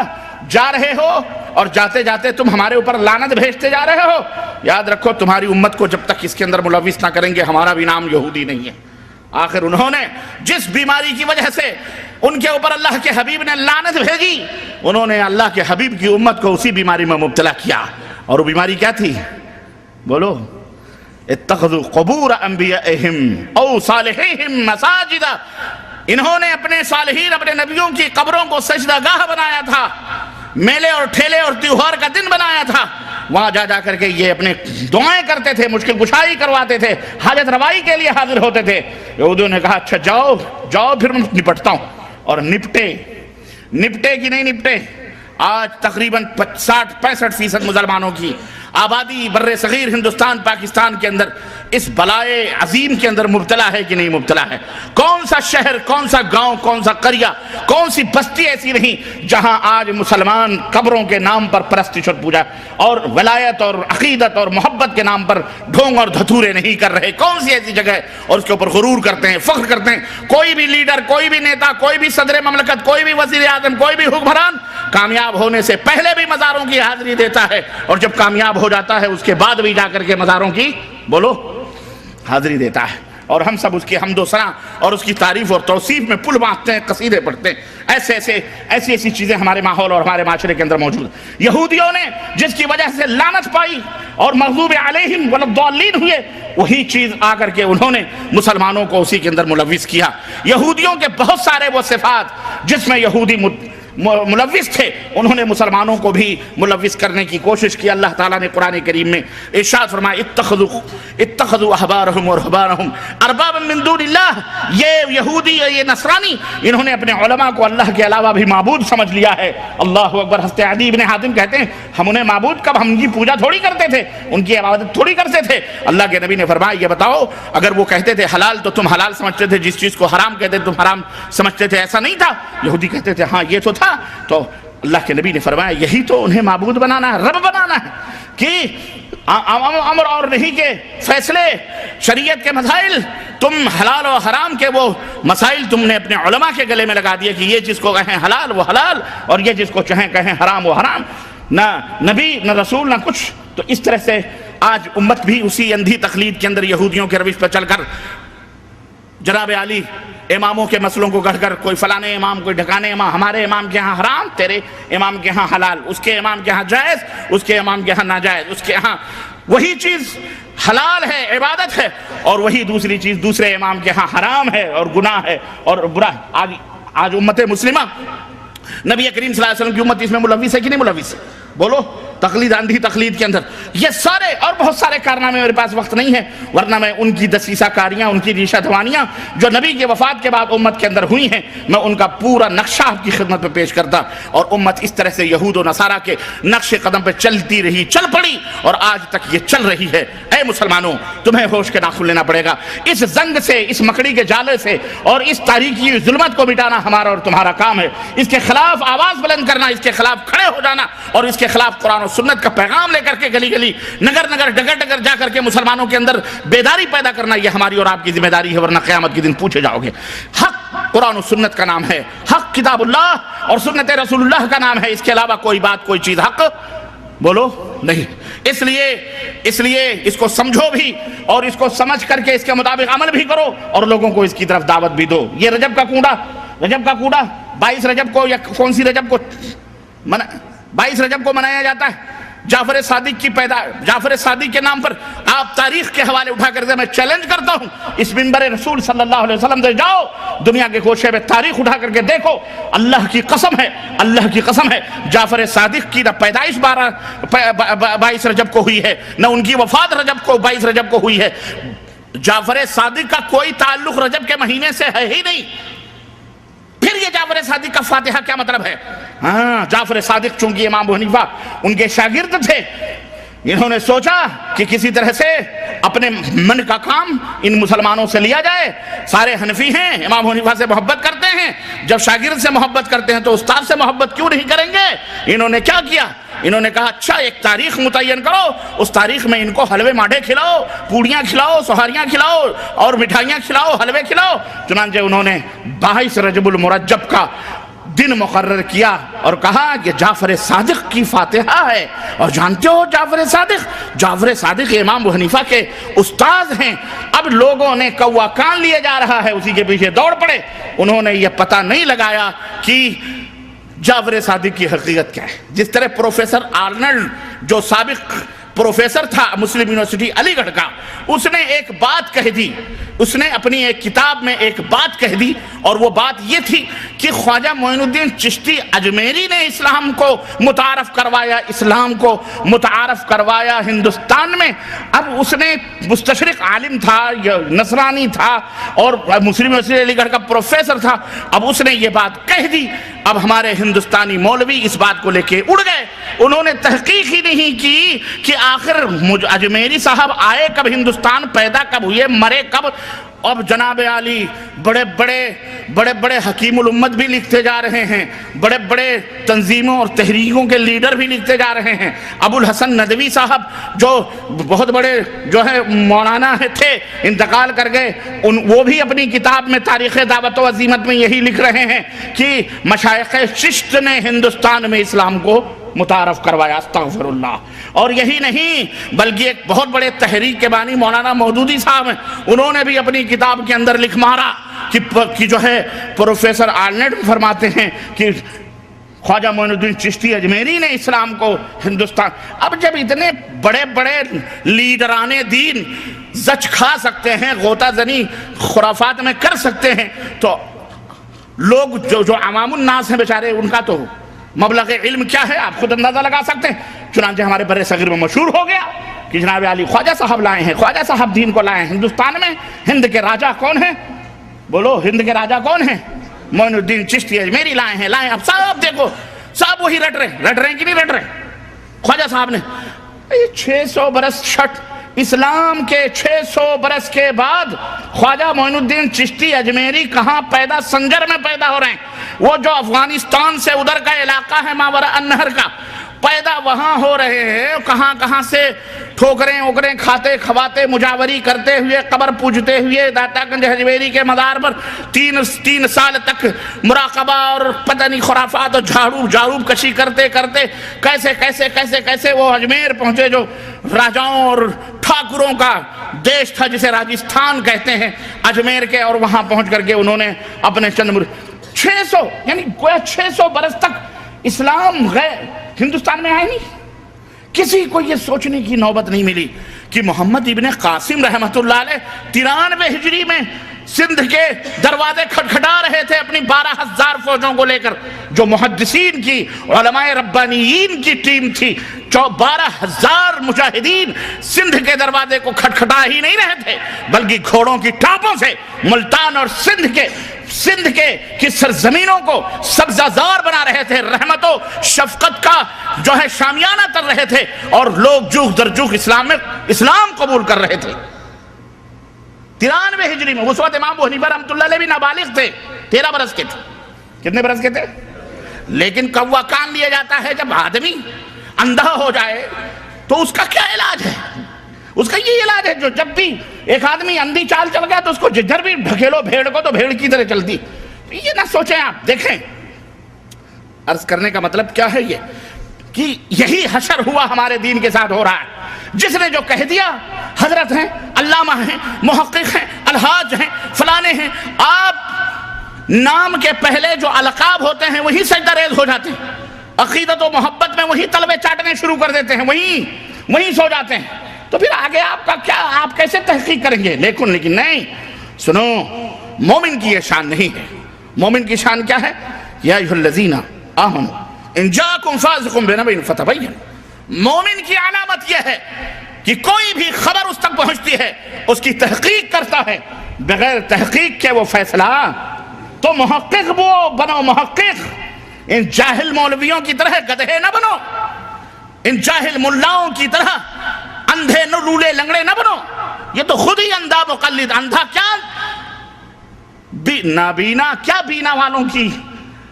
F: جا رہے ہو اور جاتے جاتے تم ہمارے اوپر لعنت بھیجتے جا رہے ہو، یاد رکھو تمہاری امت کو جب تک اس کے اندر ملوث نہ کریں گے ہمارا بھی نام یہودی نہیں ہے۔ آخر انہوں نے جس بیماری کی وجہ سے ان کے اوپر اللہ کے حبیب نے لعنت بھیجی، انہوں نے اللہ کے حبیب کی امت کو اسی بیماری میں مبتلا کیا، اور وہ بیماری کیا تھی؟ بولو، اتخذوا قبور انبیائہم او صالحیہم مساجدہ، انہوں نے اپنے صالحین اپنے نبیوں کی قبروں کو سجدہ گاہ بنایا تھا، میلے اور ٹھیلے اور تیوہار کا دن بنایا تھا، وہاں جا کر کے یہ اپنے دعائیں کرتے تھے، مشکل کشائی کرواتے تھے، حاجت روائی کے لیے حاضر ہوتے تھے۔ یہودیوں نے کہا اچھا جاؤ پھر میں نپٹتا ہوں، اور نپٹے کہ نہیں نپٹے؟ آج تقریباً 60-65% مسلمانوں کی آبادی بر صغیر ہندوستان پاکستان کے اندر اس بلائے عظیم کے اندر مبتلا ہے کہ نہیں مبتلا ہے؟ کون سا شہر، کون سا گاؤں، کون سا قریہ، کون سی بستی ایسی نہیں جہاں آج مسلمان قبروں کے نام پر پرستش اور پوجا اور ولایت اور عقیدت اور محبت کے نام پر ڈھونگ اور دھتورے نہیں کر رہے؟ کون سی ایسی جگہ ہے؟ اور اس کے اوپر غرور کرتے ہیں، فخر کرتے ہیں۔ کوئی بھی لیڈر، کوئی بھی نیتا، کوئی بھی صدر مملکت، کوئی بھی وزیر اعظم، کوئی بھی حکمران کامیاب ہونے سے پہلے بھی مزاروں کی حاضری دیتا ہے، اور جب کامیاب ہو جاتا ہے اس کے بعد بھی جا کر کے مزاروں کی حاضری دیتا ہے، اور ہم سب اس کی حمد و ثنا اور اس کی تعریف اور توصیف میں پل باندھتے ہیں، قصیدے پڑھتے ہیں۔ ایسی چیزیں ہمارے ماحول اور ہمارے معاشرے کے اندر موجود ہیں۔ یہودیوں نے جس کی وجہ سے لعنت پائی اور مغضوب علیہم والضالین ہوئے، وہی چیز آ کر کے انہوں نے مسلمانوں کو اسی کے اندر ملوث کیا۔ یہودیوں کے بہت سارے وہ صفات جس میں یہودی ملوث تھے، انہوں نے مسلمانوں کو بھی ملوث کرنے کی کوشش کی۔ اللہ تعالیٰ نے قرآن کریم میں ارشاد فرمایا اتخذوا احبارهم ورهبانهم اربابا من دون اللہ، یہ یہودی یہ نصرانی انہوں نے اپنے علماء کو اللہ کے علاوہ بھی معبود سمجھ لیا ہے۔ اللہ اکبر۔ حضرت عدی بن حاتم کہتے ہیں ہم انہیں معبود کب، ہم ان کی پوجا تھوڑی کرتے تھے، ان کی عبادت تھوڑی کرتے تھے۔ اللہ کے نبی نے فرمایا یہ بتاؤ اگر وہ کہتے تھے حلال تو تم حلال سمجھتے تھے، جس چیز کو حرام کہتے تھے تم حرام سمجھتے تھے، ایسا نہیں تھا؟ یہودی کہتے تھے ہاں یہ تو تھا۔ تو اللہ کے نبی نے فرمایا یہی تو انہیں معبود بنانا ہے، رب بنانا ہے، کہ امر اور نہیں کے فیصلے، شریعت کے مسائل، تم حلال و حرام کے وہ مسائل تم نے اپنے علماء کے گلے میں لگا دیے کہ یہ جس کو کہیں حلال وہ حلال، اور یہ جس کو کہیں حرام وہ حرام، نہ نبی نہ رسول نہ کچھ۔ تو اس طرح سے آج امت بھی اسی اندھی تقلید کے اندر یہودیوں کے روش پر چل کر جناب علی اماموں کے مسئلوں کو گڑھ کر کوئی فلانے امام کوئی ڈھکانے امام، ہمارے امام کے ہاں حرام، تیرے امام کے ہاں حلال، اس کے امام کے ہاں جائز، اس کے امام کے ہاں ناجائز، اس کے ہاں وہی چیز حلال ہے عبادت ہے، اور وہی دوسری چیز دوسرے امام کے ہاں حرام ہے اور گناہ ہے اور برا ہے۔ آج امت مسلمہ نبی کریم صلی اللہ علیہ وسلم کی امت اس میں ملوث ہے کہ نہیں ملوث ہے؟ بولو، تقلید اندھی تقلید کے اندر یہ سارے اور بہت سارے کارنامے، میرے پاس وقت نہیں ہے ورنہ میں ان کی دسیسہ کاریاں، ان کی ریشہ دوانیاں جو نبی کی وفات کے بعد امت کے اندر ہوئی ہیں، میں ان کا پورا نقشہ آپ کی خدمت میں پیش کرتا، اور امت اس طرح سے یہود و نصارہ کے نقش قدم پہ چلتی رہی، چل پڑی، اور آج تک یہ چل رہی ہے۔ اے اے مسلمانوں تمہیں ہوش کے ناخن لینا پڑے گا. اس زنگ سے، اس مکڑی کے جالے سے اور اس تاریکی ظلمت کو مٹانا ہمارا اور تمہارا کام ہے. اس کے خلاف آواز بلند کرنا، اس کے خلاف کھڑے ہو جانا اور اس کے خلاف قرآن و سنت کا پیغام لے کر کے گلی گلی، نگر نگر، ڈگر ڈگر جا کر کے مسلمانوں کے اندر بیداری پیدا کرنا، یہ ہماری اور آپ کی ذمہ داری ہے، ورنہ قیامت کے دن پوچھے جاؤ گے. حق قرآن و سنت کا نام ہے، حق کتاب اللہ اور سنت رسول اللہ کا نام ہے. اس کے علاوہ کوئی بات، کوئی چیز حق بولو نہیں. اس لیے اس کو سمجھو بھی اور اس کو سمجھ کر کے اس کے مطابق عمل بھی کرو اور لوگوں کو اس کی طرف دعوت بھی دو. یہ رجب کا کوڑا 22 رجب کو، یا کون سی رجب کو 22 رجب کو منایا جاتا ہے. جعفر صادق کے نام پر آپ تاریخ کے حوالے اٹھا کر دے. میں چیلنج کرتا ہوں اس منبر رسول صلی اللہ علیہ وسلم سے جاؤ، دنیا کے گوشے میں تاریخ اٹھا کر کے دیکھو. اللہ کی قسم ہے جعفر صادق کی نہ پیدائش 22 رجب کو ہوئی ہے، نہ ان کی وفات 22 رجب کو ہوئی ہے. جعفر صادق کا کوئی تعلق رجب کے مہینے سے ہے ہی نہیں. پھر یہ جعفر صادق کا فاتحہ کیا مطلب ہے؟ ہاں، جعفر صادق چونکہ امام ابو حنیفہ ان کے شاگرد تھے، انہوں نے سوچا کہ کسی طرح سے اپنے من کا کام ان مسلمانوں سے لیا جائے. سارے حنفی ہیں، امام ابو حنیفہ سے محبت کرتے ہیں، جب شاگرد سے محبت کرتے ہیں تو استاد سے محبت کیوں نہیں کریں گے؟ انہوں نے کیا کیا؟ انہوں نے کہا اچھا ایک تاریخ متعین کرو، اس تاریخ میں ان کو حلوے ماڈھے کھلاؤ، پوڑیاں کھلاؤ، سہاریاں کھلاؤ اور مٹھائیاں کھلاؤ، حلوے کھلاؤ. چنانچہ انہوں نے 22 رجب المرجب کا دن مقرر کیا اور کہا کہ جعفر صادق کی فاتحہ ہے. اور جانتے ہو جعفر صادق امام ابو حنیفہ کے استاد ہیں. اب لوگوں نے کوا کان لیے جا رہا ہے، اسی کے پیچھے دوڑ پڑے. انہوں نے یہ پتہ نہیں لگایا کہ جعفر صادق کی حقیقت کیا ہے. جس طرح پروفیسر آرنلڈ جو سابق پروفیسر تھا مسلم یونیورسٹی علی گڑھ کا، اس نے ایک بات کہہ دی، اس نے اپنی ایک کتاب میں ایک بات کہہ دی، اور وہ بات یہ تھی کہ خواجہ معین الدین چشتی اجمیری نے اسلام کو متعارف کروایا ہندوستان میں. اب اس نے مستشرق عالم تھا، نصرانی تھا اور مسلم یونیورسٹی علی گڑھ کا پروفیسر تھا. اب اس نے یہ بات کہہ دی. اب ہمارے ہندوستانی مولوی اس بات کو لے کے اڑ گئے. انہوں نے تحقیق ہی نہیں کی کہ آخر اجمیری صاحب آئے کب ہندوستان، پیدا کب ہوئے، مرے کب. اب جناب عالی بڑے بڑے حکیم الامت بھی لکھتے جا رہے ہیں، بڑے بڑے تنظیموں اور تحریکوں کے لیڈر بھی لکھتے جا رہے ہیں. ابو الحسن ندوی صاحب جو بہت بڑے مولانا تھے، انتقال کر گئے، وہ بھی اپنی کتاب میں تاریخ دعوت و عزیمت میں یہی لکھ رہے ہیں کہ مشائخ چشت نے ہندوستان میں اسلام کو متعارف کروایا. استغفر اللہ. اور یہی نہیں بلکہ ایک بہت بڑے تحریک کے بانی مولانا مودودی صاحب ہیں، انہوں نے بھی اپنی کتاب کے اندر لکھ مارا کہ جو ہے پروفیسر آرنلڈ فرماتے ہیں کہ خواجہ معین الدین چشتی اجمیری نے اسلام کو ہندوستان. اب جب اتنے بڑے بڑے لیڈران دین زچ کھا سکتے ہیں، غوطہ زنی خرافات میں کر سکتے ہیں، تو لوگ جو عوام الناس ہیں بیچارے، ان کا تو مبلغ علم کیا ہے آپ خود اندازہ لگا سکتے ہیں. چنانچہ ہمارے بر صغیر میں مشہور ہو گیا کہ جناب علی خواجہ صاحب لائے ہیں، خواجہ صاحب دین کو لائے ہیں ہندوستان میں. ہند کے راجہ کون ہیں؟ بولو، ہند کے راجہ کون ہیں؟ معین الدین چشتی اجمیری لائے ہیں. اب صاحب دیکھو، صاحب وہی رٹ رہے ہیں کہ نہیں رٹ رہے؟ خواجہ صاحب نے 600 برس چھٹ اسلام کے 600 برس کے بعد خواجہ معین الدین چشتی اجمیری کہاں پیدا؟ سنجر میں پیدا ہو رہے ہیں. وہ جو افغانستان سے ادھر کا علاقہ ہے ماورا النہر کا، پیدا وہاں ہو رہے ہیں. کہاں سے ٹھوکریں اوکریں کھاتے کھواتے مجاوری کرتے ہوئے، قبر پوجتے ہوئے داتا گنج حجویری کے مزار پر 3 سال تک مراقبہ اور پتہ نہیں خرافات اور جھاڑو کشی کرتے کیسے وہ اجمیر پہنچے، جو راجاؤں اور ٹھاکروں کا دیش تھا جسے راجستھان کہتے ہیں، اجمیر کے. اور وہاں پہنچ کر کے انہوں نے اپنے 600 یعنی 600 برس تک اسلام ہندوستان میں آئے نہیں. کسی کو یہ سوچنے کی نوبت نہیں ملی کہ محمد ابن قاسم رحمت اللہ علیہ 93 ہجری میں سندھ کے دروازے کھٹکھٹا رہے تھے اپنی 12,000 فوجوں کو لے کر، جو محدثین کی علماء ربانیین کی ٹیم تھی. 12,000 مجاہدین سندھ کے دروازے کو کھٹکھٹا ہی نہیں رہے تھے، بلکہ گھوڑوں کی ٹاپوں سے ملتان اور سندھ کے سرزمینوں کو سبزہ زار بنا رہے تھے، رحمت و شفقت کا جو ہے شامیانہ کر رہے تھے، اور لوگ جوخ در جوخ اسلام میں
C: اسلام قبول کر رہے تھے 93 ہجری میں. اس وقت امام ابو حنیفہ رحمۃ اللہ علیہ بھی نابالغ تھے, 13 برس کے تھے. کتنے برس کے تھے؟ لیکن کوا کان لیا جاتا ہے جب آدمی اندھا ہو جائے تو اس کا کیا علاج ہے؟ اس کا یہ علاج ہے جو جب بھی ایک آدمی اندھی چال چل گیا تو اس کو جدھر بھی ڈھکیلو بھیڑ کو تو بھیڑ کی طرح چلتی. یہ نہ سوچیں آپ. دیکھیں عرض کرنے کا مطلب کیا ہے یہ کہ یہی حشر ہوا ہمارے دین کے ساتھ ہو رہا ہے. جس نے جو کہہ دیا حضرت ہیں, علامہ ہیں, محقق ہیں, الحاج ہیں, فلانے ہیں, آپ نام کے پہلے جو القاب ہوتے ہیں وہی سجدہ ریز ہو جاتے ہیں. عقیدت و محبت میں وہی تلوے چاٹنے شروع کر دیتے ہیں, وہیں سو جاتے ہیں. تو پھر آگے آپ کا کیا, آپ کیسے تحقیق کریں گے؟ لیکن نہیں. سنو, مومن کی یہ شان نہیں ہے. مومن کی شان کیا ہے؟ یا ایھا الذین آمنوا ان جاءکم فاسق بنبأ فتبینوا. مومن کی علامت یہ ہے کہ کوئی بھی خبر اس تک پہنچتی ہے اس کی تحقیق کرتا ہے. بغیر تحقیق کے وہ فیصلہ, تو محقق وہ بنو محقق. ان جاہل مولویوں کی طرح گدھے نہ بنو, ان جاہل ملاؤں کی طرح اندھے لولے لنگڑے نہ بنو. یہ تو خود ہی اندھا مقلد. اندھا کیا نابینا, کیا بینا والوں کی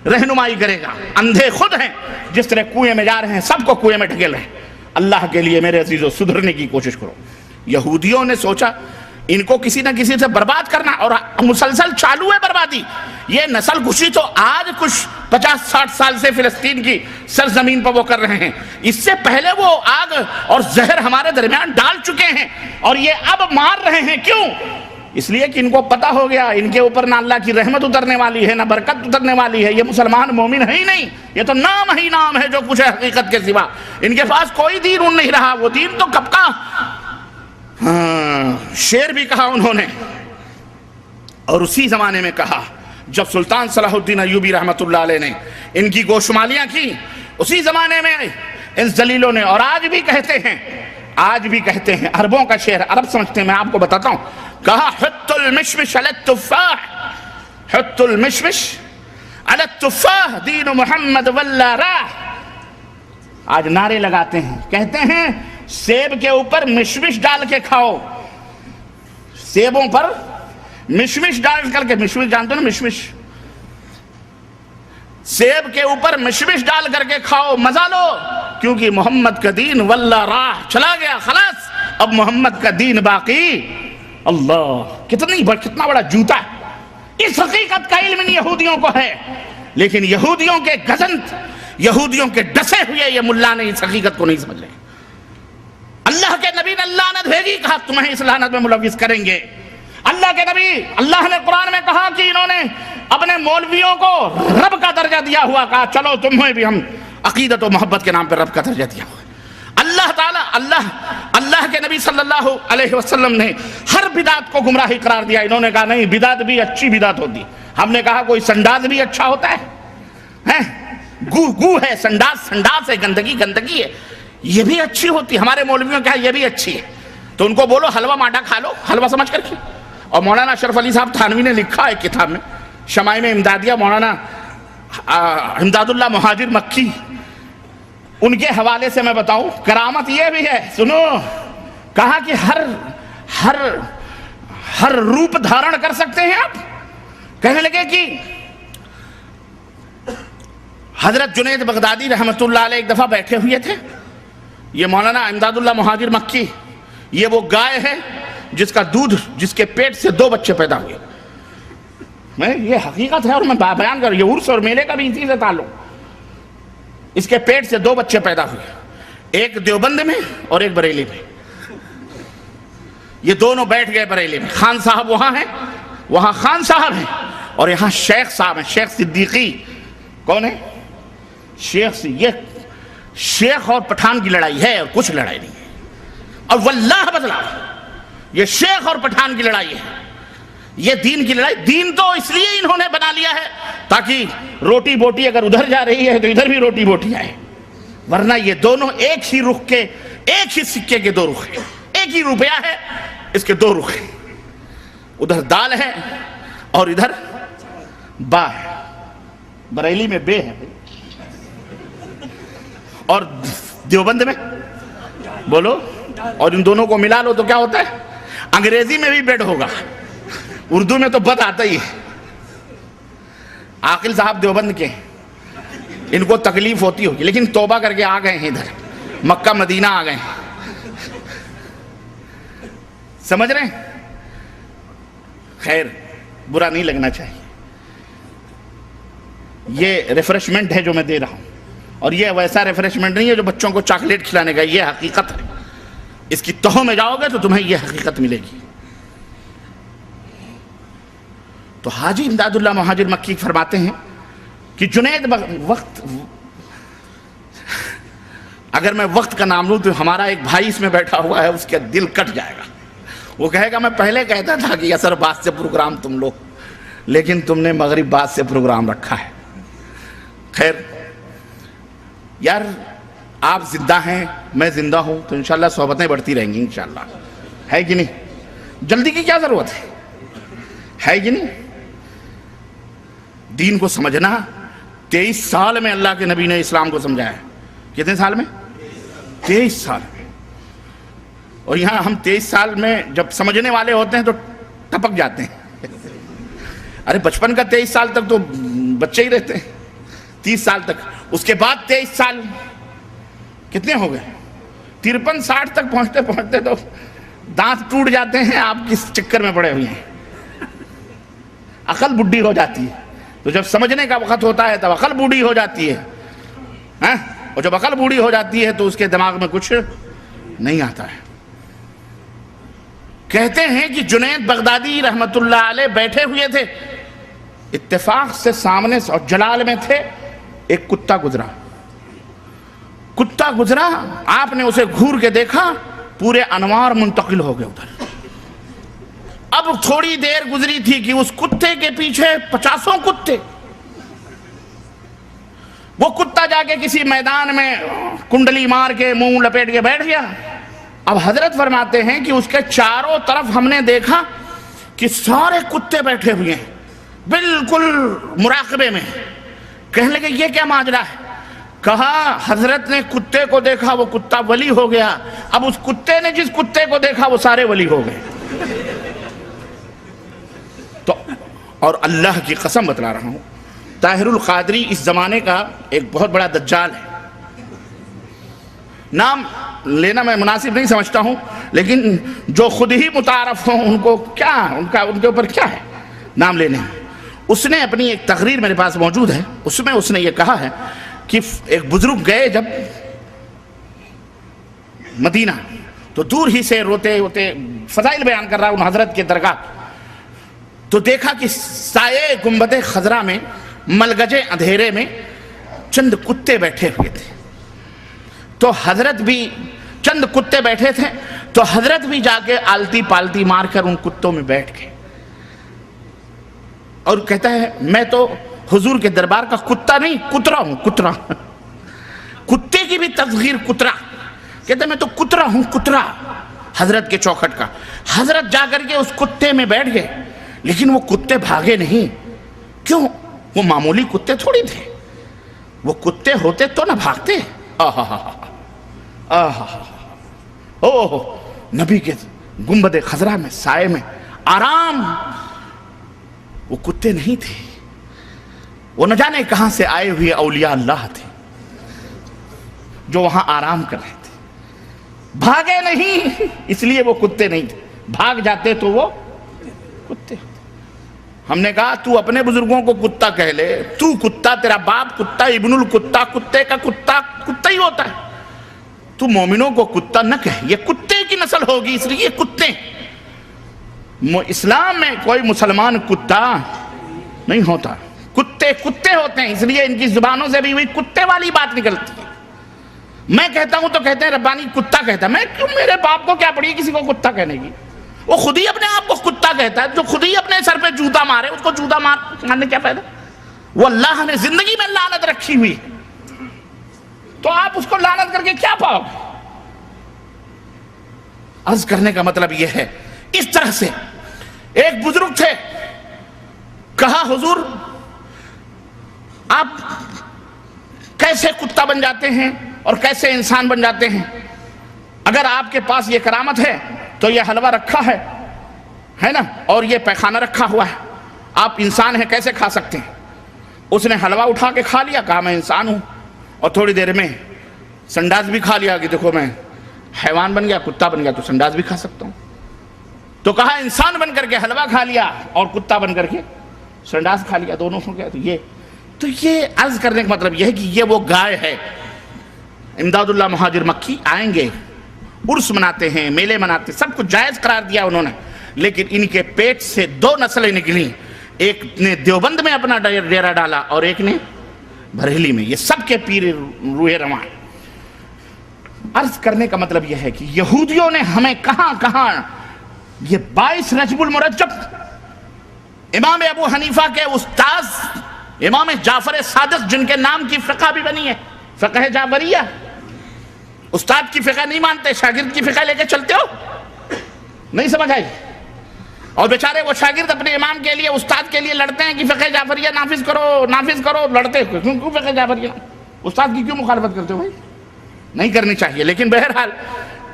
C: رہنمائی کرے گا؟ اندھے خود ہیں. جس طرح کنویں میں جا رہے ہیں سب کو کنویں میں ڈھکیل رہے ہیں. اللہ کے لیے میرے عزیزو سدھرنے کی کوشش کرو. یہودیوں نے سوچا ان کو کسی نہ کسی سے برباد کرنا, اور مسلسل چالو ہے بربادی. یہ نسل کشی تو آج کچھ 50-60 سال سے فلسطین کی سرزمین پر وہ کر رہے ہیں. اس سے پہلے وہ آگ اور زہر ہمارے درمیان ڈال چکے ہیں, اور یہ اب مار رہے ہیں. کیوں؟ اس لیے کہ ان کو پتا ہو گیا ان کے اوپر نہ اللہ کی رحمت اترنے والی ہے, نہ برکت اترنے والی ہے. یہ مسلمان مومن ہے ہی نہیں, یہ تو نام ہی نام ہے جو کچھ ہے حقیقت کے سوا. ان کے پاس کوئی دین ان نہیں رہا. وہ دین تو کب کا, شعر بھی کہا انہوں نے, اور اسی زمانے میں کہا جب سلطان صلاح الدین ایوبی رحمت اللہ علیہ نے ان کی گوشمالیاں کی, اسی زمانے میں ان ذلیلوں نے. اور آج بھی کہتے ہیں عربوں کا شعر, عرب سمجھتے ہیں, میں آپ کو بتاتا ہوں. کہا حط المشمش علی التفاح, حط المشمش علی التفاح دین محمد واللہ راہ. آج نعرے لگاتے ہیں, کہتے ہیں سیب کے اوپر مشمش ڈال کے کھاؤ, سیبوں پر مشمش ڈال کر کے, مشمش جانتے ہو نا, مشمش, سیب کے اوپر مشمش ڈال کر کے کھاؤ, مزہ لو, کیونکہ محمد کا دین واللہ راہ چلا گیا, خلاص اب محمد کا دین باقی. اللہ, کتنا بڑا جوتا ہے. اس حقیقت کا علم ان یہودیوں کو ہے, لیکن یہودیوں کے گزنت, یہودیوں کے ڈسے ہوئے یہ ملا نے اس حقیقت کو نہیں سمجھ رہے. اللہ کے نبی نے لعنت بھیجی, کہا تمہیں اس لعنت میں ملوث کریں گے. اللہ کے نبی, اللہ نے قرآن میں کہا کہ انہوں نے اپنے مولویوں کو رب کا درجہ دیا ہوا, کہا چلو تمہیں بھی ہم عقیدت و محبت کے نام پر رب کا درجہ دیا ہوا. اللہ تعالیٰ, اللہ کے نبی صلی اللہ علیہ وسلم نے ہر بدعت کو گمراہی قرار دیا. انہوں نے کہا نہیں, بدعت بھی اچھی بدعت ہوتی. ہم نے کہا کوئی سنڈاز بھی اچھا ہوتا ہے, گو ہے, سنڈاز ہے, گندگی ہے, یہ بھی اچھی ہوتی. ہمارے مولویوں کہا یہ بھی اچھی ہے. تو ان کو بولو حلوہ مانڈا کھا لو, حلوہ سمجھ کر کے. اور مولانا اشرف علی صاحب تھانوی نے لکھا ہے کتاب میں شمائم امدادیہ, مولانا امداد اللہ مہاجر مکی, ان کے حوالے سے میں بتاؤں, کرامت یہ بھی ہے, سنو. کہا کہ ہر روپ دھارن کر سکتے ہیں آپ. کہنے لگے کہ حضرت جنید بغدادی رحمت اللہ علیہ ایک دفعہ بیٹھے ہوئے تھے. یہ مولانا امداد اللہ مہاجر مکی, یہ وہ گائے ہے جس کا دودھ, جس کے پیٹ سے 2 بچے پیدا ہوئے. یہ حقیقت ہے اور میں بیان کر رہا ہوں. یہ عرس اور میلے کا بھی اسی سے تعلق. اس کے پیٹ سے 2 بچے پیدا ہوئے, ایک دیوبند میں اور ایک بریلی میں. یہ دونوں بیٹھ گئے بریلی میں. خان صاحب وہاں ہیں, وہاں خان صاحب ہیں, اور یہاں شیخ صاحب ہیں, شیخ صدیقی. کون ہے شیخ؟ یہ شیخ اور پٹھان کی لڑائی ہے اور کچھ لڑائی نہیں ہے. اور واللہ بدلا, یہ شیخ اور پٹھان کی لڑائی ہے, یہ دین کی لڑائی. دین تو اس لیے انہوں نے بنا لیا ہے تاکہ روٹی بوٹی اگر ادھر جا رہی ہے تو ادھر بھی روٹی بوٹی آئے, ورنہ یہ دونوں ایک ہی رخ کے, ایک ہی سکے کے 2 رخ ہیں. ایک ہی روپیہ ہے, اس کے 2 رخ ہیں. ادھر دال ہے اور ادھر با ہے. بریلی میں بے ہے اور دیوبند میں
F: بولو, اور ان دونوں کو ملا لو تو کیا ہوتا ہے؟ انگریزی میں بھی بیڈ ہوگا, اردو میں تو بد آتا ہی ہے. عاقل صاحب دیوبند کے, ان کو تکلیف ہوتی ہوگی لیکن توبہ کر کے آ گئے ہیں ادھر, مکہ مدینہ آ گئے ہیں. سمجھ رہے ہیں؟ خیر, برا نہیں لگنا چاہیے. یہ ریفریشمنٹ ہے جو میں دے رہا ہوں, اور یہ ویسا ریفریشمنٹ نہیں ہے جو بچوں کو چاکلیٹ کھلانے کا. یہ حقیقت ہے, اس کی تہوں میں جاؤ گے تو تمہیں یہ حقیقت ملے گی. تو حاجی امداد اللہ مہاجر مکی فرماتے ہیں کہ جنید وقت, اگر میں وقت کا نام لوں تو ہمارا ایک بھائی اس میں بیٹھا ہوا ہے, اس کا دل کٹ جائے گا. وہ کہے گا میں پہلے کہتا تھا کہ عصر بعد سے پروگرام تم لو, لیکن تم نے مغرب بعد سے پروگرام رکھا ہے. خیر یار, آپ زندہ ہیں, میں زندہ ہوں, تو انشاءاللہ صحبتیں بڑھتی رہیں گی انشاءاللہ, ہے کہ نہیں؟ جلدی کی کیا ضرورت ہے کہ نہیں؟ دین کو سمجھنا 23 سال میں اللہ کے نبی نے اسلام کو سمجھایا ہے. کتنے سال میں؟ 23 سال میں. اور یہاں ہم 23 سال میں جب سمجھنے والے ہوتے ہیں تو ٹپک جاتے ہیں. ارے بچپن کا 23 سال تک تو بچے ہی رہتے ہیں, 30 سال تک. اس کے بعد 23 سال کتنے ہو گئے؟ 53-60 تک پہنچتے پہنچتے تو دانت ٹوٹ جاتے ہیں. آپ کس چکر میں پڑے ہوئے ہیں؟ عقل بڈھی ہو جاتی ہے. تو جب سمجھنے کا وقت ہوتا ہے تب عقل بوڑھی ہو جاتی ہے, اور جب عقل بوڑھی ہو جاتی ہے تو اس کے دماغ میں کچھ نہیں آتا ہے. کہتے ہیں کہ جنید بغدادی رحمت اللہ علیہ بیٹھے ہوئے تھے, اتفاق سے سامنے اور جلال میں تھے, ایک کتا گزرا. آپ نے اسے گھور کے دیکھا, پورے انوار منتقل ہو گئے ادھر. اب تھوڑی دیر گزری تھی کہ اس کتے کے پیچھے 50 کتے. وہ کتا جا کے کسی میدان میں کنڈلی مار کے منہ لپیٹ کے بیٹھ گیا. اب حضرت فرماتے ہیں کہ اس کے چاروں طرف ہم نے دیکھا کہ سارے کتے بیٹھے ہوئے ہیں بالکل مراقبے میں. کہنے لگے یہ کیا ماجرا ہے؟ کہا حضرت نے کتے کو دیکھا, وہ کتا ولی ہو گیا. اب اس کتے نے جس کتے کو دیکھا وہ سارے ولی ہو گئے. تو اور اللہ کی قسم بتلا رہا ہوں, طاہر القادری اس زمانے کا ایک بہت بڑا دجال ہے. نام لینا میں مناسب نہیں سمجھتا ہوں, لیکن جو خود ہی متعارف ہوں ان کو کیا, ان کے اوپر کیا ہے نام لینے. اس نے اپنی ایک تقریر میرے پاس موجود ہے, اس میں اس نے یہ کہا ہے کہ ایک بزرگ گئے جب مدینہ, تو دور ہی سے روتے روتے فضائل بیان کر رہا ان حضرت کے درگاہ, تو دیکھا کہ سائے گنبد خضرا میں ملگجے اندھیرے میں چند کتے بیٹھے ہوئے تھے. تو حضرت بھی, چند کتے بیٹھے تھے تو حضرت بھی جا کے آلتی پالتی مار کر ان کتوں میں بیٹھ گئے. اور کہتا ہے میں تو حضور کے دربار کا کتا نہیں, کترا ہوں, کترا. کتے کی بھی تصغیر کترا. کہتا ہے میں تو کترا ہوں, کترا حضرت کے چوکھٹ کا. حضرت جا کر کے اس کتے میں بیٹھ گئے, لیکن وہ کتے بھاگے نہیں. کیوں؟ وہ معمولی کتے تھوڑی تھے, وہ کتے ہوتے تو نہ بھاگتے. نبی کے گنبد خضرا میں سائے میں آرام. وہ کتے نہیں تھے, وہ نہ جانے کہاں سے آئے ہوئے اولیاء اللہ تھے جو وہاں آرام کر رہے تھے. بھاگے نہیں اس لیے وہ کتے نہیں تھے, بھاگ جاتے تو وہ کتے. ہم نے کہا تو اپنے بزرگوں کو کتا کہہ لے, تو کتا, تیرا باپ کتا, ابن الکتا, کتے کا کتا کتا ہی ہوتا ہے. تو مومنوں کو کتا نہ کہہ, یہ کتے کی نسل ہوگی اس لیے کتے. اسلام میں کوئی مسلمان کتا نہیں ہوتا, کتے کتے ہوتے ہیں, اس لیے ان کی زبانوں سے بھی وہی کتے والی بات نکلتی ہے. میں کہتا ہوں تو کہتے ہیں ربانی کتا کہتا ہے. میں کیوں, میرے باپ کو کیا پڑی کسی کو کتا کہنے کی؟ وہ خود ہی اپنے آپ کو کتا کہتا ہے. جو خود ہی اپنے سر پہ جوتا مارے اس کو جوتا مارنے کیا فائدہ؟ وہ اللہ نے زندگی میں لعنت رکھی ہوئی, تو آپ اس کو لعنت کر کے کیا پاؤ گے؟ عرض کرنے کا مطلب یہ ہے, اس طرح سے ایک بزرگ تھے, کہا حضور آپ کیسے کتا بن جاتے ہیں اور کیسے انسان بن جاتے ہیں؟ اگر آپ کے پاس یہ کرامت ہے تو یہ حلوہ رکھا ہے نا، اور یہ پیخانہ رکھا ہوا ہے، آپ انسان ہیں کیسے کھا سکتے ہیں؟ اس نے حلوہ اٹھا کے کھا لیا، کہا میں انسان ہوں، اور تھوڑی دیر میں سنڈاس بھی کھا لیا کہ دیکھو میں حیوان بن گیا، کتا بن گیا تو سنڈاس بھی کھا سکتا ہوں۔ تو کہا انسان بن کر کے حلوہ کھا لیا اور کتا بن کر کے سنڈاس کھا لیا، دونوں ہو گیا۔ تو یہ عرض کرنے کا مطلب یہ ہے کہ یہ وہ گائے ہے۔ امداد اللہ مہاجر مکی آئیں گے، عرس مناتے ہیں، میلے مناتے، سب کچھ جائز قرار دیا انہوں نے، لیکن ان کے پیٹ سے 2 نسلیں نکلیں، ایک نے دیوبند میں اپنا ڈیرا ڈالا اور ایک نے بریلی میں۔ یہ سب کے پیر روح رواں ہیں۔ عرض کرنے کا مطلب یہ ہے کہ یہودیوں نے ہمیں کہاں کہاں یہ 22 رجب المرجب امام ابو حنیفہ کے استاذ امام جعفر صادق جن کے نام کی فقہ بھی بنی ہے، فقہ جعفریہ، استاد کی فقہ نہیں مانتے، شاگرد کی فقہ لے کے چلتے ہو، نہیں سمجھ آئی؟ اور بیچارے وہ شاگرد اپنے امام کے لیے، استاد کے لیے لڑتے ہیں کہ فقہ جعفریہ نافذ کرو، لڑتے کیوں فقہ جعفریہ؟ استاد کی کیوں مخالفت کرتے ہو بھائی؟ نہیں کرنی چاہیے، لیکن بہرحال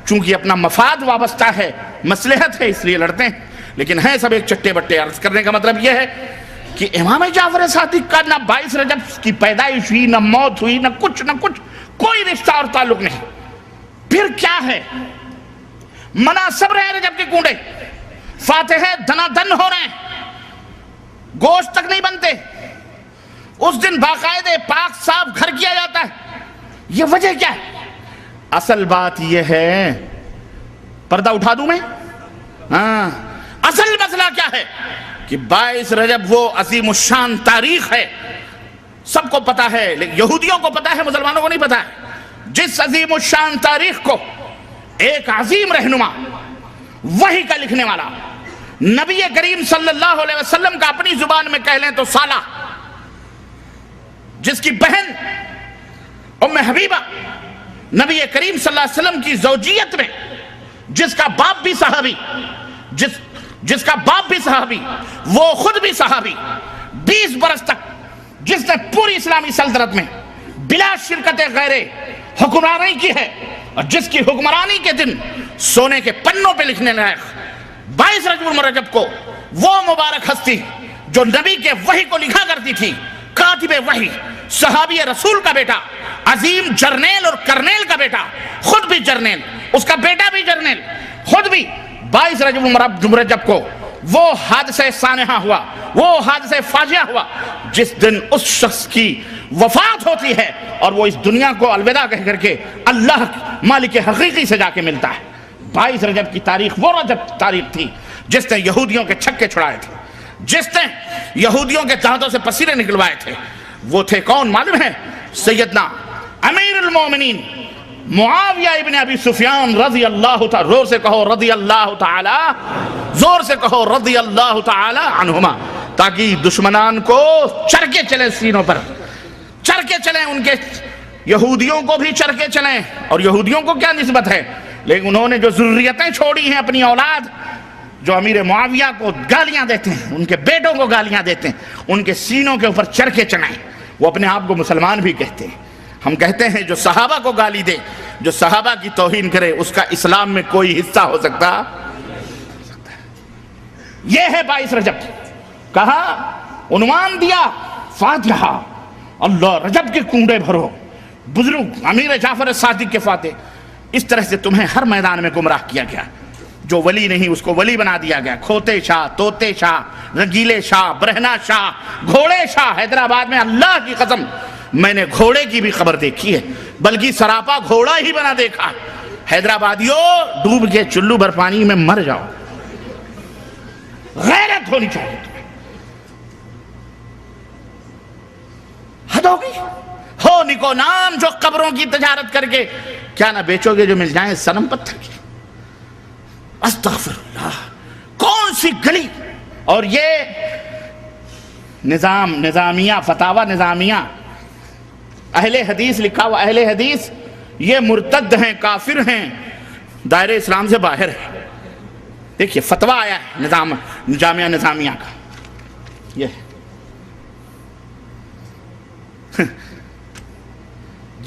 F: چونکہ اپنا مفاد وابستہ ہے، مصلحت ہے، اس لیے لڑتے ہیں، لیکن ہیں سب ایک چٹے بٹے۔ عرض کرنے کا مطلب یہ ہے کہ امام جعفر صادق کا نہ 22 رجب کی پیدائش ہوئی، نہ موت ہوئی، نہ کچھ کوئی رشتہ اور تعلق نہیں۔ پھر کیا ہے؟ مناسب رہے رجب کے کنڈے، فاتحے دنا دن ہو رہے ہیں، گوشت تک نہیں بنتے، اس دن باقاعدہ پاک صاف گھر کیا جاتا ہے۔ یہ وجہ کیا ہے؟ اصل بات یہ ہے، پردہ اٹھا دوں میں؟ ہاں، اصل مسئلہ کیا ہے کہ 22 رجب وہ عظیم الشان تاریخ ہے، سب کو پتا ہے، لیکن یہودیوں کو پتا ہے، مسلمانوں کو نہیں پتا ہے۔ جس عظیم الشان تاریخ کو ایک عظیم رہنما، وحی کا لکھنے والا، نبی کریم صلی اللہ علیہ وسلم کا اپنی زبان میں کہہ لیں تو سالہ، جس کی بہن ام حبیبہ نبی کریم صلی اللہ علیہ وسلم کی زوجیت میں، جس کا باپ بھی صحابی، جس کا باپ بھی صحابی، وہ خود بھی صحابی، 20 برس تک جس نے پوری اسلامی سلطنت میں بلا شرکت غیر حکمرانی کی ہے، اور جس کی حکمرانی کے دن سونے کے پنوں پہ لکھنے لائق 22 رجب المرجب کو وہ مبارک ہستی جو نبی کے وحی کو لکھا کرتی تھی، کاتب وحی، صحابی رسول کا بیٹا، عظیم جرنیل اور کرنیل کا بیٹا، خود بھی جرنیل، اس کا بیٹا بھی جرنیل، خود بھی 22 رجب المرجب کو وہ حادثہ سانحہ ہوا، وہ حادثہ فاجعہ ہوا، جس دن اس شخص کی وفات ہوتی ہے اور وہ اس دنیا کو الوداع کہہ کر کے اللہ مالک حقیقی سے جا کے ملتا ہے۔ 22 رجب کی تاریخ وہ رجب تاریخ تھی جس نے یہودیوں کے چھکے چھڑائے تھے، جس نے یہودیوں کے دانتوں سے پسینے نکلوائے تھے۔ وہ تھے کون معلوم ہے؟ سیدنا امیر المومنین معاویہ ابن ابی سفیان رضی اللہ تعالی، زور سے کہو رضی اللہ تعالی، زور سے کہو رضی اللہ تعالی عنہما، تاکہ دشمنان کو چرکے چلیں، سینوں پر چرکے چلیں، ان کے یہودیوں کو بھی چرکے چلیں۔ اور یہودیوں کو کیا نسبت ہے؟ لیکن انہوں نے جو ذریتیں چھوڑی ہیں، اپنی اولاد، جو امیر معاویہ کو گالیاں دیتے ہیں، ان کے بیٹوں کو گالیاں دیتے ہیں، ان کے سینوں کے اوپر چرکے چلائیں۔ وہ اپنے آپ کو مسلمان بھی کہتے ہیں۔ ہم کہتے ہیں جو صحابہ کو گالی دے، جو صحابہ کی توہین کرے، اس کا اسلام میں کوئی حصہ ہو سکتا ہے؟ یہ ہے 22 رجب، کہا عنوان دیا فاتحہ، اللہ رجب کے کنڈے بھرو، بزرگ امیر جعفر صادق کے فاتح۔ اس طرح سے تمہیں ہر میدان میں گمراہ کیا گیا، جو ولی نہیں اس کو ولی بنا دیا گیا۔ کھوتے شاہ، توتے شاہ، رنگیلے شاہ، برہنہ شاہ، گھوڑے شاہ۔ حیدرآباد میں اللہ کی قسم میں نے گھوڑے کی بھی خبر دیکھی ہے، بلکہ سراپا گھوڑا ہی بنا دیکھا۔ حیدرآبادیوں، ڈوب کے چلو بھر پانی میں مر جاؤ، غیرت ہونی چاہیے تمہیں۔ حد ہو گئی۔ ہو نکو نام جو قبروں کی تجارت کر کے کیا نہ بیچو گے جو مل جائیں صنم پتھر کی۔ استغفر اللہ، کون سی گلی! اور یہ نظامیہ، فتاوی نظامیہ، اہل حدیث لکھا ہوا، اہل حدیث یہ مرتد ہیں، کافر ہیں، دائرہ اسلام سے باہر ہے۔ دیکھیے فتویٰ آیا ہے جامعہ نظامیہ کا، یہ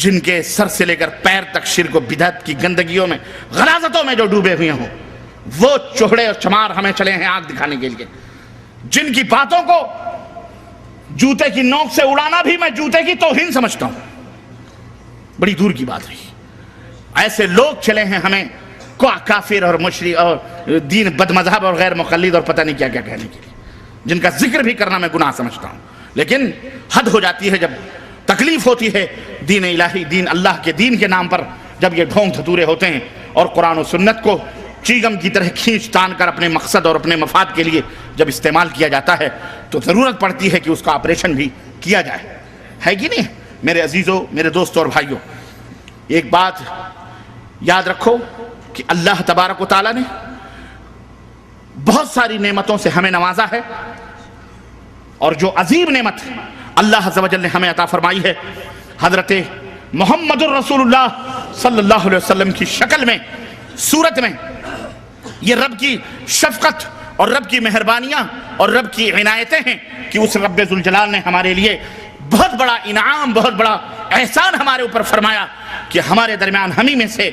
F: جن کے سر سے لے کر پیر تک شرک و بدعت کی گندگیوں میں غلاظتوں میں جو ڈوبے ہوئے ہوں، وہ چوہڑے اور چمار ہمیں چلے ہیں آگ دکھانے کے لیے، جن کی باتوں کو جوتے کی نوک سے اڑانا بھی میں جوتے کی توہین سمجھتا ہوں، بڑی دور کی بات رہی۔ ایسے لوگ چلے ہیں ہمیں کافر اور مشرک اور دین بد مذہب اور غیر مقلد اور پتہ نہیں کیا کیا کہنے کے لیے، جن کا ذکر بھی کرنا میں گناہ سمجھتا ہوں۔ لیکن حد ہو جاتی ہے جب تکلیف ہوتی ہے دین الہی، دین اللہ کے دین کے نام پر جب یہ ڈھونگ دھتورے ہوتے ہیں اور قرآن و سنت کو چیگم کی طرح کھینچ تان کر اپنے مقصد اور اپنے مفاد کے لیے جب استعمال کیا جاتا ہے تو ضرورت پڑتی ہے کہ اس کا آپریشن بھی کیا جائے، ہے کہ نہیں؟ میرے عزیزوں، میرے دوستوں اور بھائیوں، ایک بات یاد رکھو کہ اللہ تبارک و تعالیٰ نے بہت ساری نعمتوں سے ہمیں نوازا ہے، اور جو عظیم نعمت اللہ عز و جل نے ہمیں عطا فرمائی ہے حضرت محمد الرسول اللہ صلی اللہ علیہ وسلم کی شکل میں، صورت میں، یہ رب کی شفقت اور رب کی مہربانیاں اور رب کی عنایتیں ہیں کہ اس رب ذوالجلال نے ہمارے لیے بہت بڑا انعام، بہت بڑا احسان ہمارے اوپر فرمایا کہ ہمارے درمیان ہمیں میں سے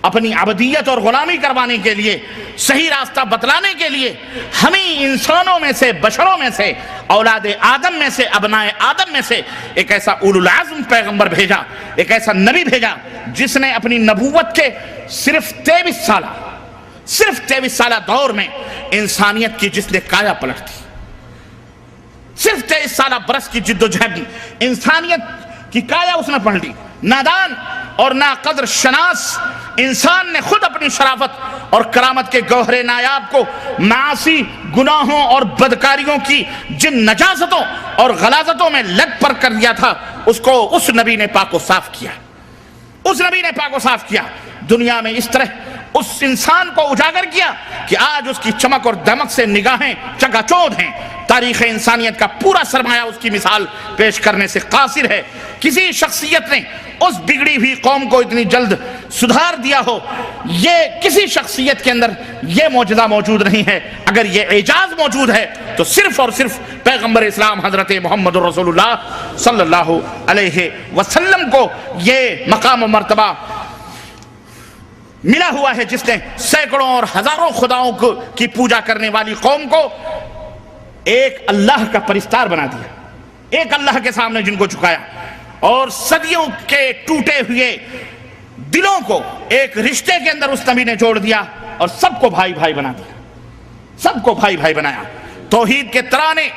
F: اپنی عبدیت اور غلامی کروانے کے لیے، صحیح راستہ بتلانے کے لیے ہمیں انسانوں میں سے، بشروں میں سے، اولاد آدم میں سے، ابنائے آدم میں سے ایک ایسا اولو العزم پیغمبر بھیجا، ایک ایسا نبی بھیجا جس نے اپنی نبوت کے صرف 23 سالہ دور میں انسانیت کی جس نے کایا پلٹ دی، صرف 23 سالہ برس کی جد و جہد انسانیت کی کایا اس نے پلٹ دی۔ نادان اور ناقدر شناس انسان نے خود اپنی شرافت اور کرامت کے گوہر نایاب کو معاصی، گناہوں اور بدکاریوں کی جن نجاستوں اور غلاظتوں میں لگ پر کر دیا تھا، اس کو اس نبی نے پاک و صاف کیا، اس نبی نے پاک و صاف کیا، دنیا میں اس طرح اس انسان کو اجاگر کیا کہ آج اس کی چمک اور دمک سے نگاہیں چکا چوندھ ہیں، تاریخ انسانیت کا پورا سرمایہ اس کی مثال پیش کرنے سے قاصر ہے۔ کسی شخصیت نے اس بگڑی ہوئی قوم کو اتنی جلد سدھار دیا ہو، یہ کسی شخصیت کے اندر یہ معجزہ موجود نہیں ہے۔ اگر یہ اعجاز موجود ہے تو صرف اور صرف پیغمبر اسلام حضرت محمد رسول اللہ صلی اللہ علیہ وسلم کو یہ مقام و مرتبہ ملا ہوا ہے، جس نے سینکڑوں اور ہزاروں خداؤں کی پوجا کرنے والی قوم کو ایک اللہ کا پرستار بنا دیا، ایک اللہ کے سامنے جن کو جھکایا، اور صدیوں کے ٹوٹے ہوئے دلوں کو ایک رشتے کے اندر اس نبی نے جوڑ دیا اور سب کو بھائی بھائی بنا دیا، سب کو بھائی بھائی بنایا۔ توحید کے ترانے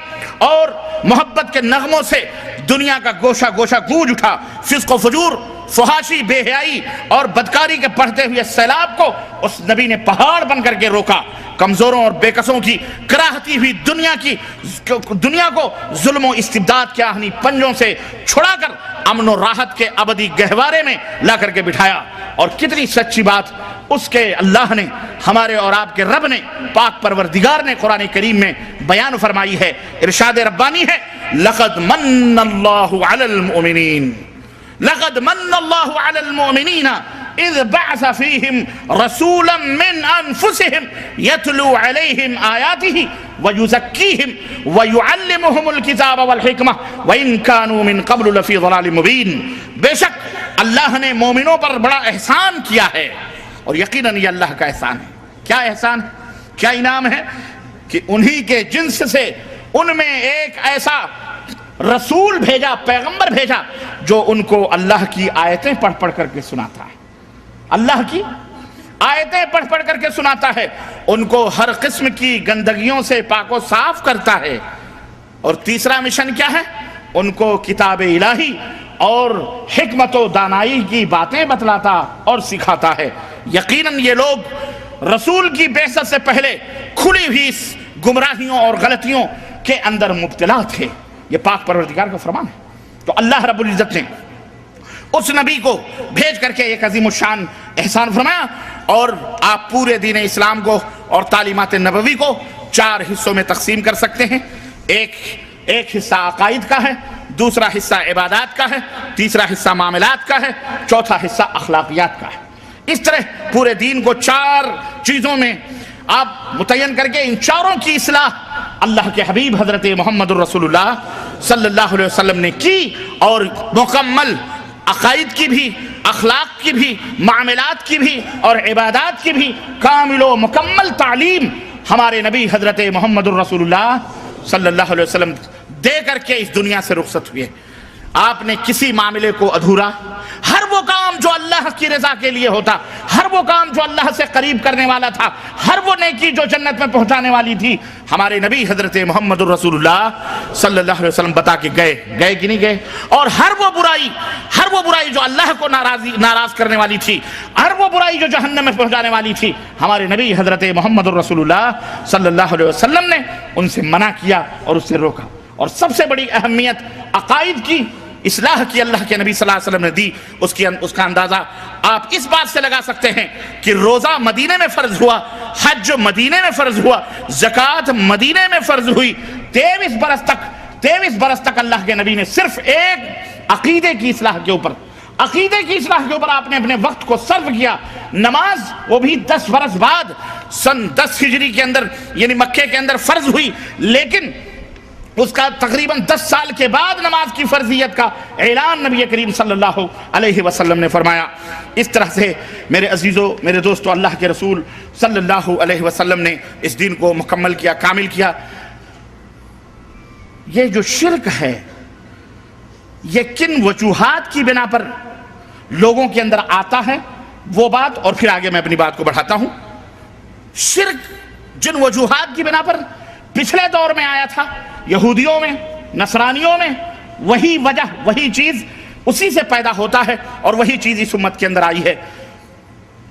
F: اور محبت کے نغموں سے دنیا کا گوشہ گوشہ گونج اٹھا، فسق و فجور، فحاشی، بے حیائی اور بدکاری کے بڑھتے ہوئے سیلاب کو اس نبی نے پہاڑ بن کر کے روکا۔ کمزوروں اور بے کسوں کی کراہتی ہوئی دنیا کو ظلم و استبداد کے آہنی پنجوں سے چھڑا کر امن و راحت کے ابدی گہوارے میں لا کر کے بٹھایا۔ اور کتنی سچی بات اس کے اللہ نے، ہمارے اور آپ کے رب نے، پاک پروردگار نے قرآن کریم میں بیان فرمائی ہے، ارشاد ربانی ہے، لقد من اللہ علی المؤمنین، لقد من اللہ علی المؤمنین اذ بعث فیہم رسولا من انفسہم یتلو علیہم آیاتہ ویزکیہم ویعلمہم الکتاب والحکمہ وان کانوا من قبل لفی ضلال مبین۔ بے شک اللہ نے مومنوں پر بڑا احسان کیا ہے، اور یقیناً یہ اللہ کا احسان ہے۔ کیا احسان ہے، کیا انعام ہے کہ انہی کے جنس سے ان میں ایک ایسا رسول بھیجا، پیغمبر بھیجا جو ان کو اللہ کی آیتیں پڑھ پڑھ کر کے سناتا ہے، اللہ کی آیتیں پڑھ پڑھ کر کے سناتا ہے، ان کو ہر قسم کی گندگیوں سے پاک و صاف کرتا ہے۔ اور تیسرا مشن کیا ہے؟ ان کو کتاب الہی اور حکمت و دانائی کی باتیں بتلاتا اور سکھاتا ہے۔ یقیناً یہ لوگ رسول کی بعثت سے پہلے کھلی ہوئی گمراہیوں اور غلطیوں کے اندر مبتلا تھے، یہ پاک پروردگار کا فرمان ہے۔ تو اللہ رب العزت نے اس نبی کو بھیج کر کے ایک عظیم الشان احسان فرمایا، اور آپ پورے دین اسلام کو اور تعلیمات نبوی کو 4 حصوں میں تقسیم کر سکتے ہیں۔ ایک حصہ عقائد کا ہے، دوسرا حصہ عبادات کا ہے، تیسرا حصہ معاملات کا ہے، چوتھا حصہ اخلاقیات کا ہے۔ اس طرح پورے دین کو 4 چیزوں میں آپ متعین کر کے ان چاروں کی اصلاح اللہ کے حبیب حضرت محمد الرسول اللہ صلی اللہ علیہ وسلم نے کی، اور مکمل عقائد کی بھی، اخلاق کی بھی، معاملات کی بھی اور عبادات کی بھی کامل و مکمل تعلیم ہمارے نبی حضرت محمد الرسول اللہ صلی اللہ علیہ وسلم دے کر کے اس دنیا سے رخصت ہوئے۔ آپ نے کسی معاملے کو ادھورا، ہر وہ کام جو اللہ کی رضا کے لیے ہوتا، ہر وہ کام جو اللہ سے قریب کرنے والا تھا، ہر وہ نیکی جو جنت میں پہنچانے والی تھی، ہمارے نبی حضرت محمد الرسول اللہ صلی اللہ علیہ وسلم بتا کے گئے کہ نہیں گئے؟ اور ہر وہ برائی جو اللہ کو ناراض کرنے والی تھی، ہر وہ برائی جو جہنم میں پہنچانے والی تھی، ہمارے نبی حضرت محمد الرسول اللہ صلی اللہ علیہ وسلم نے ان سے منع کیا اور اس سے روکا۔ اور سب سے بڑی اہمیت عقائد کی اصلاح کی اللہ کے نبی صلی اللہ علیہ وسلم نے دی، اس کا اندازہ آپ اس بات سے لگا سکتے ہیں کہ روزہ مدینے میں فرض ہوا، حج مدینے میں فرض ہوا، زکوٰۃ مدینے میں فرض ہوئی، 23 برس تک اللہ کے نبی نے صرف ایک عقیدے کی اصلاح کے اوپر آپ نے اپنے وقت کو صرف کیا۔ نماز وہ بھی 10 برس بعد سن 10 ہجری کے اندر یعنی مکے کے اندر فرض ہوئی، لیکن اس کا تقریباً 10 سال کے بعد نماز کی فرضیت کا اعلان نبی کریم صلی اللہ علیہ وسلم نے فرمایا۔ اس طرح سے میرے عزیزو، میرے دوستو، اللہ کے رسول صلی اللہ علیہ وسلم نے اس دین کو مکمل کیا، کامل کیا۔ یہ جو شرک ہے، یہ کن وجوہات کی بنا پر لوگوں کے اندر آتا ہے وہ بات، اور پھر آگے میں اپنی بات کو بڑھاتا ہوں۔ شرک جن وجوہات کی بنا پر پچھلے دور میں آیا تھا، یہودیوں میں، نصرانیوں میں، وہی وجہ، وہی چیز اسی سے پیدا ہوتا ہے اور وہی چیز اس امت کے اندر آئی ہے۔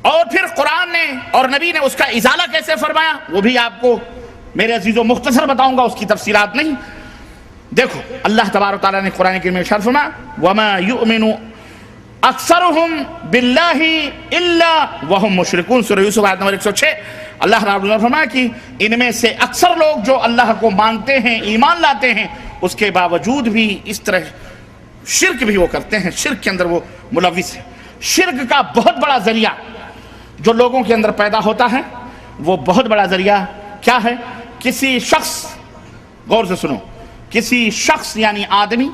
F: اور پھر قرآن نے اور نبی نے اس کا ازالہ کیسے فرمایا وہ بھی آپ کو میرے عزیزوں مختصر بتاؤں گا، اس کی تفصیلات نہیں۔ دیکھو اللہ تبارک و تعالیٰ نے قرآن کریم میں ارشاد فرمایا وَمَا يُؤْمِنُ أَكْثَرُهُمْ بِاللَّهِ إِلَّا وَهُمْ مُشْرِكُونَ سورہ یوسف آیت نمبر 106۔ اللہ رب العزت نے فرمایا کہ ان میں سے اکثر لوگ جو اللہ کو مانتے ہیں، ایمان لاتے ہیں، اس کے باوجود بھی اس طرح شرک بھی وہ کرتے ہیں، شرک کے اندر وہ ملوث ہے۔ شرک کا بہت بڑا ذریعہ جو لوگوں کے اندر پیدا ہوتا ہے، وہ بہت بڑا ذریعہ کیا ہے؟ کسی شخص، غور سے سنو، کسی شخص یعنی آدمی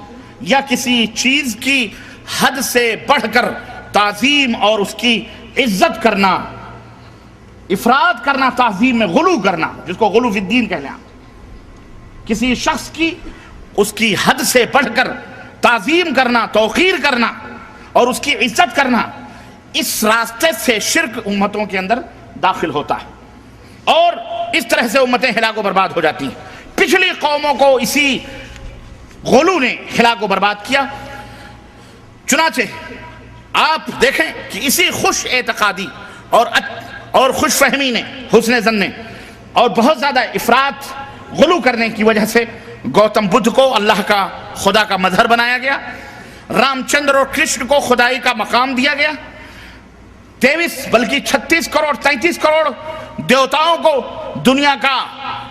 F: یا کسی چیز کی حد سے بڑھ کر تعظیم اور اس کی عزت کرنا، افراد کرنا، تعظیم میں غلو کرنا، جس کو غلو فی الدین کہتے ہیں۔ کسی شخص کی اس کی حد سے بڑھ کر تعظیم کرنا، توقیر کرنا اور اس کی عزت کرنا، اس راستے سے شرک امتوں کے اندر داخل ہوتا ہے اور اس طرح سے امتیں ہلاک و برباد ہو جاتی ہیں۔ پچھلی قوموں کو اسی غلو نے ہلاک و برباد کیا۔ چنانچہ آپ دیکھیں کہ اسی خوش اعتقادی اور خوش فہمی نے، حسن ظن نے اور بہت زیادہ افراط غلو کرنے کی وجہ سے گوتم بدھ کو اللہ کا خدا کا مظہر بنایا گیا، رام چندر اور کرشن کو خدائی کا مقام دیا گیا، 23 بلکہ 36 کروڑ 33 کروڑ دیوتاؤں کو دنیا کا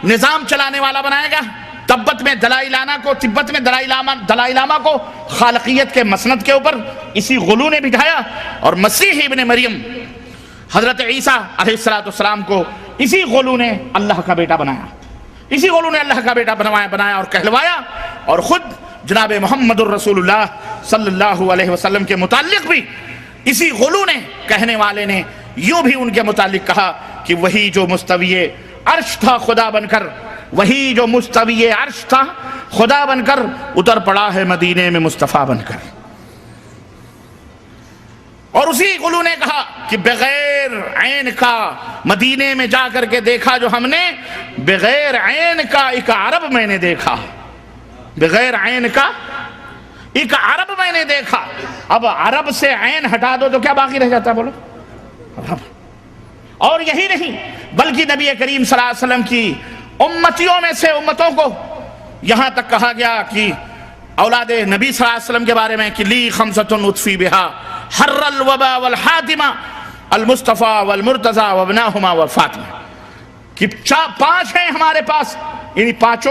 F: نظام چلانے والا بنایا گیا۔ تبت میں دلائی لاما کو خالقیت کے مسند کے اوپر اسی غلو نے بٹھایا، اور مسیح ابن مریم حضرت عیسیٰ علیہ السلام کو اسی غلو نے اللہ کا بیٹا بنایا، اسی غلو نے اللہ کا بیٹا بنایا اور کہلوایا۔ اور خود جناب محمد الرسول اللہ صلی اللہ علیہ وسلم کے متعلق بھی اسی غلو نے، کہنے والے نے یوں بھی ان کے متعلق کہا کہ وہی جو مستوی عرش تھا خدا بن کر، وہی جو مستوی عرش تھا خدا بن کر اتر پڑا ہے مدینے میں مصطفیٰ بن کر۔ اور اسی غلو نے کہا کہ بغیر عین کا مدینے میں جا کر کے دیکھا جو ہم نے، بغیر عین کا ایک عرب میں نے دیکھا، بغیر عین کا ایک عرب میں نے دیکھا۔ اب عرب سے عین ہٹا دو تو کیا باقی رہ جاتا ہے؟ بولو۔ اور یہی نہیں بلکہ نبی کریم صلی اللہ علیہ وسلم کی امتیوں میں سے امتوں کو یہاں تک کہا گیا کہ اولاد نبی صلی اللہ علیہ وسلم کے بارے میں کہ لی خمسۃ اطفی بہا حر الوبا والحاتمہ المصطفیٰ والمرتضیٰ وابناہما والفاطمہ، کہ 5 ہیں ہمارے پاس، یعنی 5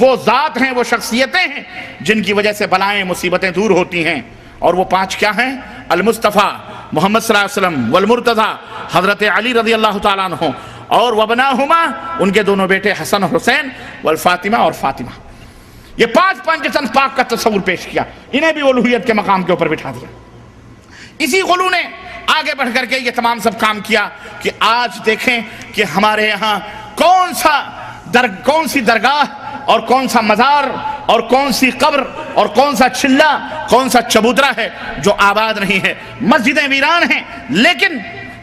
F: وہ ذات ہیں، وہ شخصیتیں ہیں جن کی وجہ سے بلائیں مصیبتیں دور ہوتی ہیں۔ اور وہ 5 کیا ہیں؟ المصطفیٰ محمد صلی اللہ علیہ وسلم، والمرتضیٰ حضرت علی رضی اللہ تعالیٰ عنہ، اور وابناہما ان کے دونوں بیٹے حسن اور حسین، والفاطمہ اور فاطمہ۔ یہ 5 پنجتن پاک کا تصور پیش کیا، انہیں بھی الوہیت کے مقام کے اوپر بٹھا دیا۔ اسی غلو نے آگے بڑھ کر کے یہ تمام سب کام کیا کہ آج دیکھیں کہ ہمارے یہاں کون سی درگاہ اور کون سا مزار اور کون سی قبر اور کون سا چلہ کون سا چبوترا ہے جو آباد نہیں ہے. مسجدیں ویران ہیں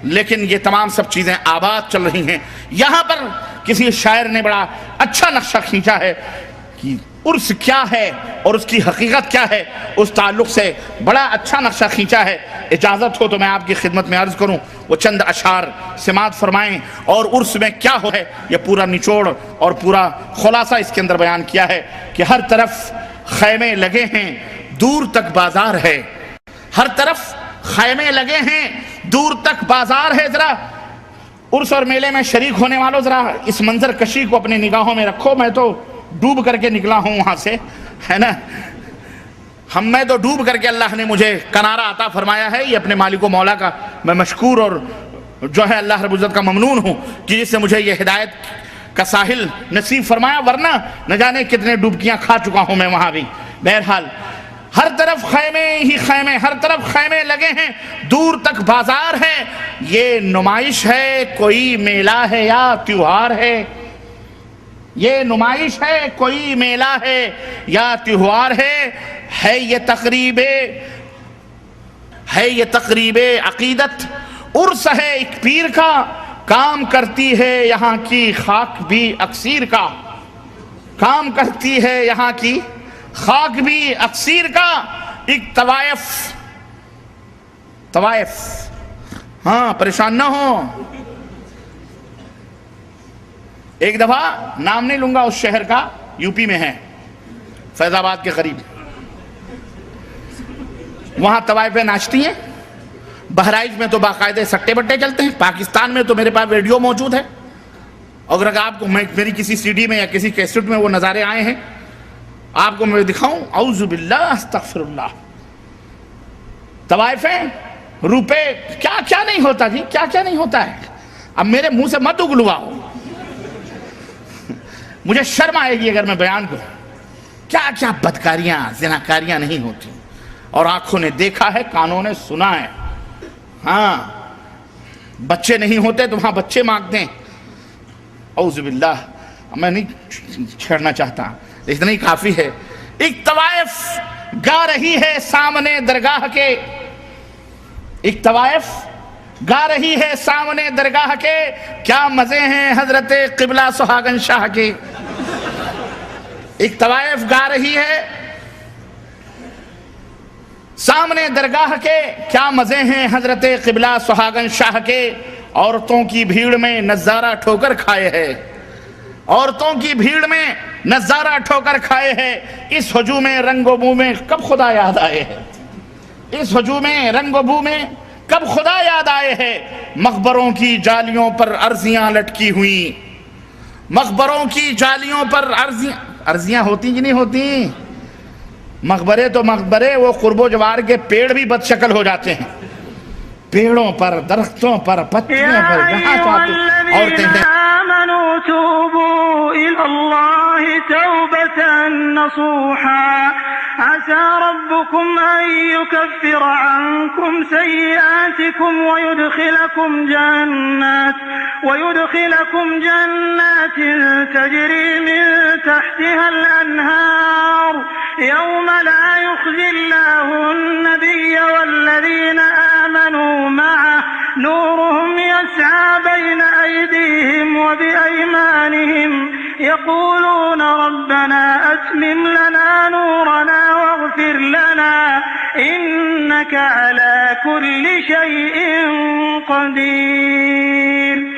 F: لیکن یہ تمام سب چیزیں آباد چل رہی ہیں. یہاں پر کسی شاعر نے بڑا اچھا نقشہ کھینچا ہے کہ عرس کیا ہے اور اس کی حقیقت کیا ہے، اس تعلق سے بڑا اچھا نقشہ کھینچا ہے. اجازت ہو تو میں آپ کی خدمت میں عرض کروں، وہ چند اشعار سماعت فرمائیں. اور عرس میں کیا ہو ہے یہ پورا نچوڑ اور پورا خلاصہ اس کے اندر بیان کیا ہے کہ ہر طرف خیمے لگے ہیں دور تک بازار ہے. ہر طرف خیمے لگے ہیں دور تک بازار ہے. ذرا عرس اور میلے میں شریک ہونے والوں ذرا اس منظر کشی کو اپنی نگاہوں میں رکھو. میں تو ڈوب کر کے نکلا ہوں وہاں سے، ہے نا. میں تو ڈوب کر کے اللہ نے مجھے کنارہ عطا فرمایا ہے. یہ اپنے مالک و مولا کا میں مشکور اور جو ہے اللہ رب العزت کا ممنون ہوں کہ جس سے مجھے یہ ہدایت کا ساحل نصیب فرمایا، ورنہ نہ جانے کتنے ڈوبکیاں کھا چکا ہوں میں وہاں بھی. بہرحال ہر طرف خیمے ہی خیمے، ہر طرف خیمے لگے ہیں دور تک بازار ہے. یہ نمائش ہے کوئی میلہ ہے یا تیوہار ہے؟ یہ نمائش ہے کوئی میلہ ہے یا تیوہار ہے یہ تقریب عقیدت. عرس ہے ایک پیر کا، کام کرتی ہے یہاں کی خاک بھی اکسیر کا. کام کرتی ہے یہاں کی خاک بھی اکسیر کا. ایک طوائف ہاں پریشان نہ ہو. ایک دفعہ نام نہیں لوں گا اس شہر کا، یو پی میں ہے، فیض آباد کے قریب. وہاں طوائفیں ناچتی ہیں. بہرائچ میں تو باقاعدے سٹے بٹے چلتے ہیں. پاکستان میں تو میرے پاس ویڈیو موجود ہے، اگر آپ کو میری کسی سی ڈی میں یا کسی کیسٹ میں وہ نظارے آئے ہیں آپ کو میں دکھاؤں. اعوذ باللہ استغفر اللہ. طوائفیں روپے کیا کیا نہیں ہوتا جی، کیا کیا نہیں ہوتا ہے. اب میرے منہ سے مت اگلواؤ، مجھے شرم آئے گی اگر میں بیان کروں. کیا کیا بدکاریاں زناکاریاں نہیں ہوتی، اور آنکھوں نے دیکھا ہے، کانوں نے سنا ہے. ہاں بچے نہیں ہوتے تو وہاں بچے مانگتے ہیں. اعوذ باللہ، میں نہیں چھیڑنا چاہتا، اتنا ہی کافی ہے. ایک طوائف گا رہی ہے سامنے درگاہ کے، ایک طوائف گا رہی ہے سامنے درگاہ کے، کیا مزے ہیں حضرت قبلہ سہاگن شاہ کے. ایک طوائف گا رہی ہے سامنے درگاہ کے، کیا مزے ہیں حضرت قبلہ سہاگن شاہ کے. عورتوں کی بھیڑ میں نظارہ ٹھوکر کھائے ہے، عورتوں کی بھیڑ میں نظارہ ٹھوکر کھائے ہے. اس ہجوم رنگ و بو میں کب خدا یاد آئے ہے، اس ہجوم رنگ و بو میں کب خدا یاد آئے ہے. مقبروں کی جالیوں پر عرضیاں لٹکی ہوئی، مقبروں کی جالیوں پر عرضیاں ہوتی کہ نہیں ہوتی. مقبرے تو مقبرے، وہ قرب و جوار کے پیڑ بھی بد شکل ہو جاتے ہیں. پیڑوں پر، درختوں پر، پتیوں پر جہاں چاہتے عورتیں ہیں.
G: آمنوا توبوا إلى الله توبة نصوحا عسى ربكم أن يكفر عنكم سيئاتكم ويدخلكم جنات تجري من تحتها الأنهار يوم لا يخزي الله النبي والذين آمنوا معه نورهم يسعى بين أيديهم وبأيمانهم يقولون ربنا أتمم لنا نورنا واغفر لنا إنك على كل شيء قدير.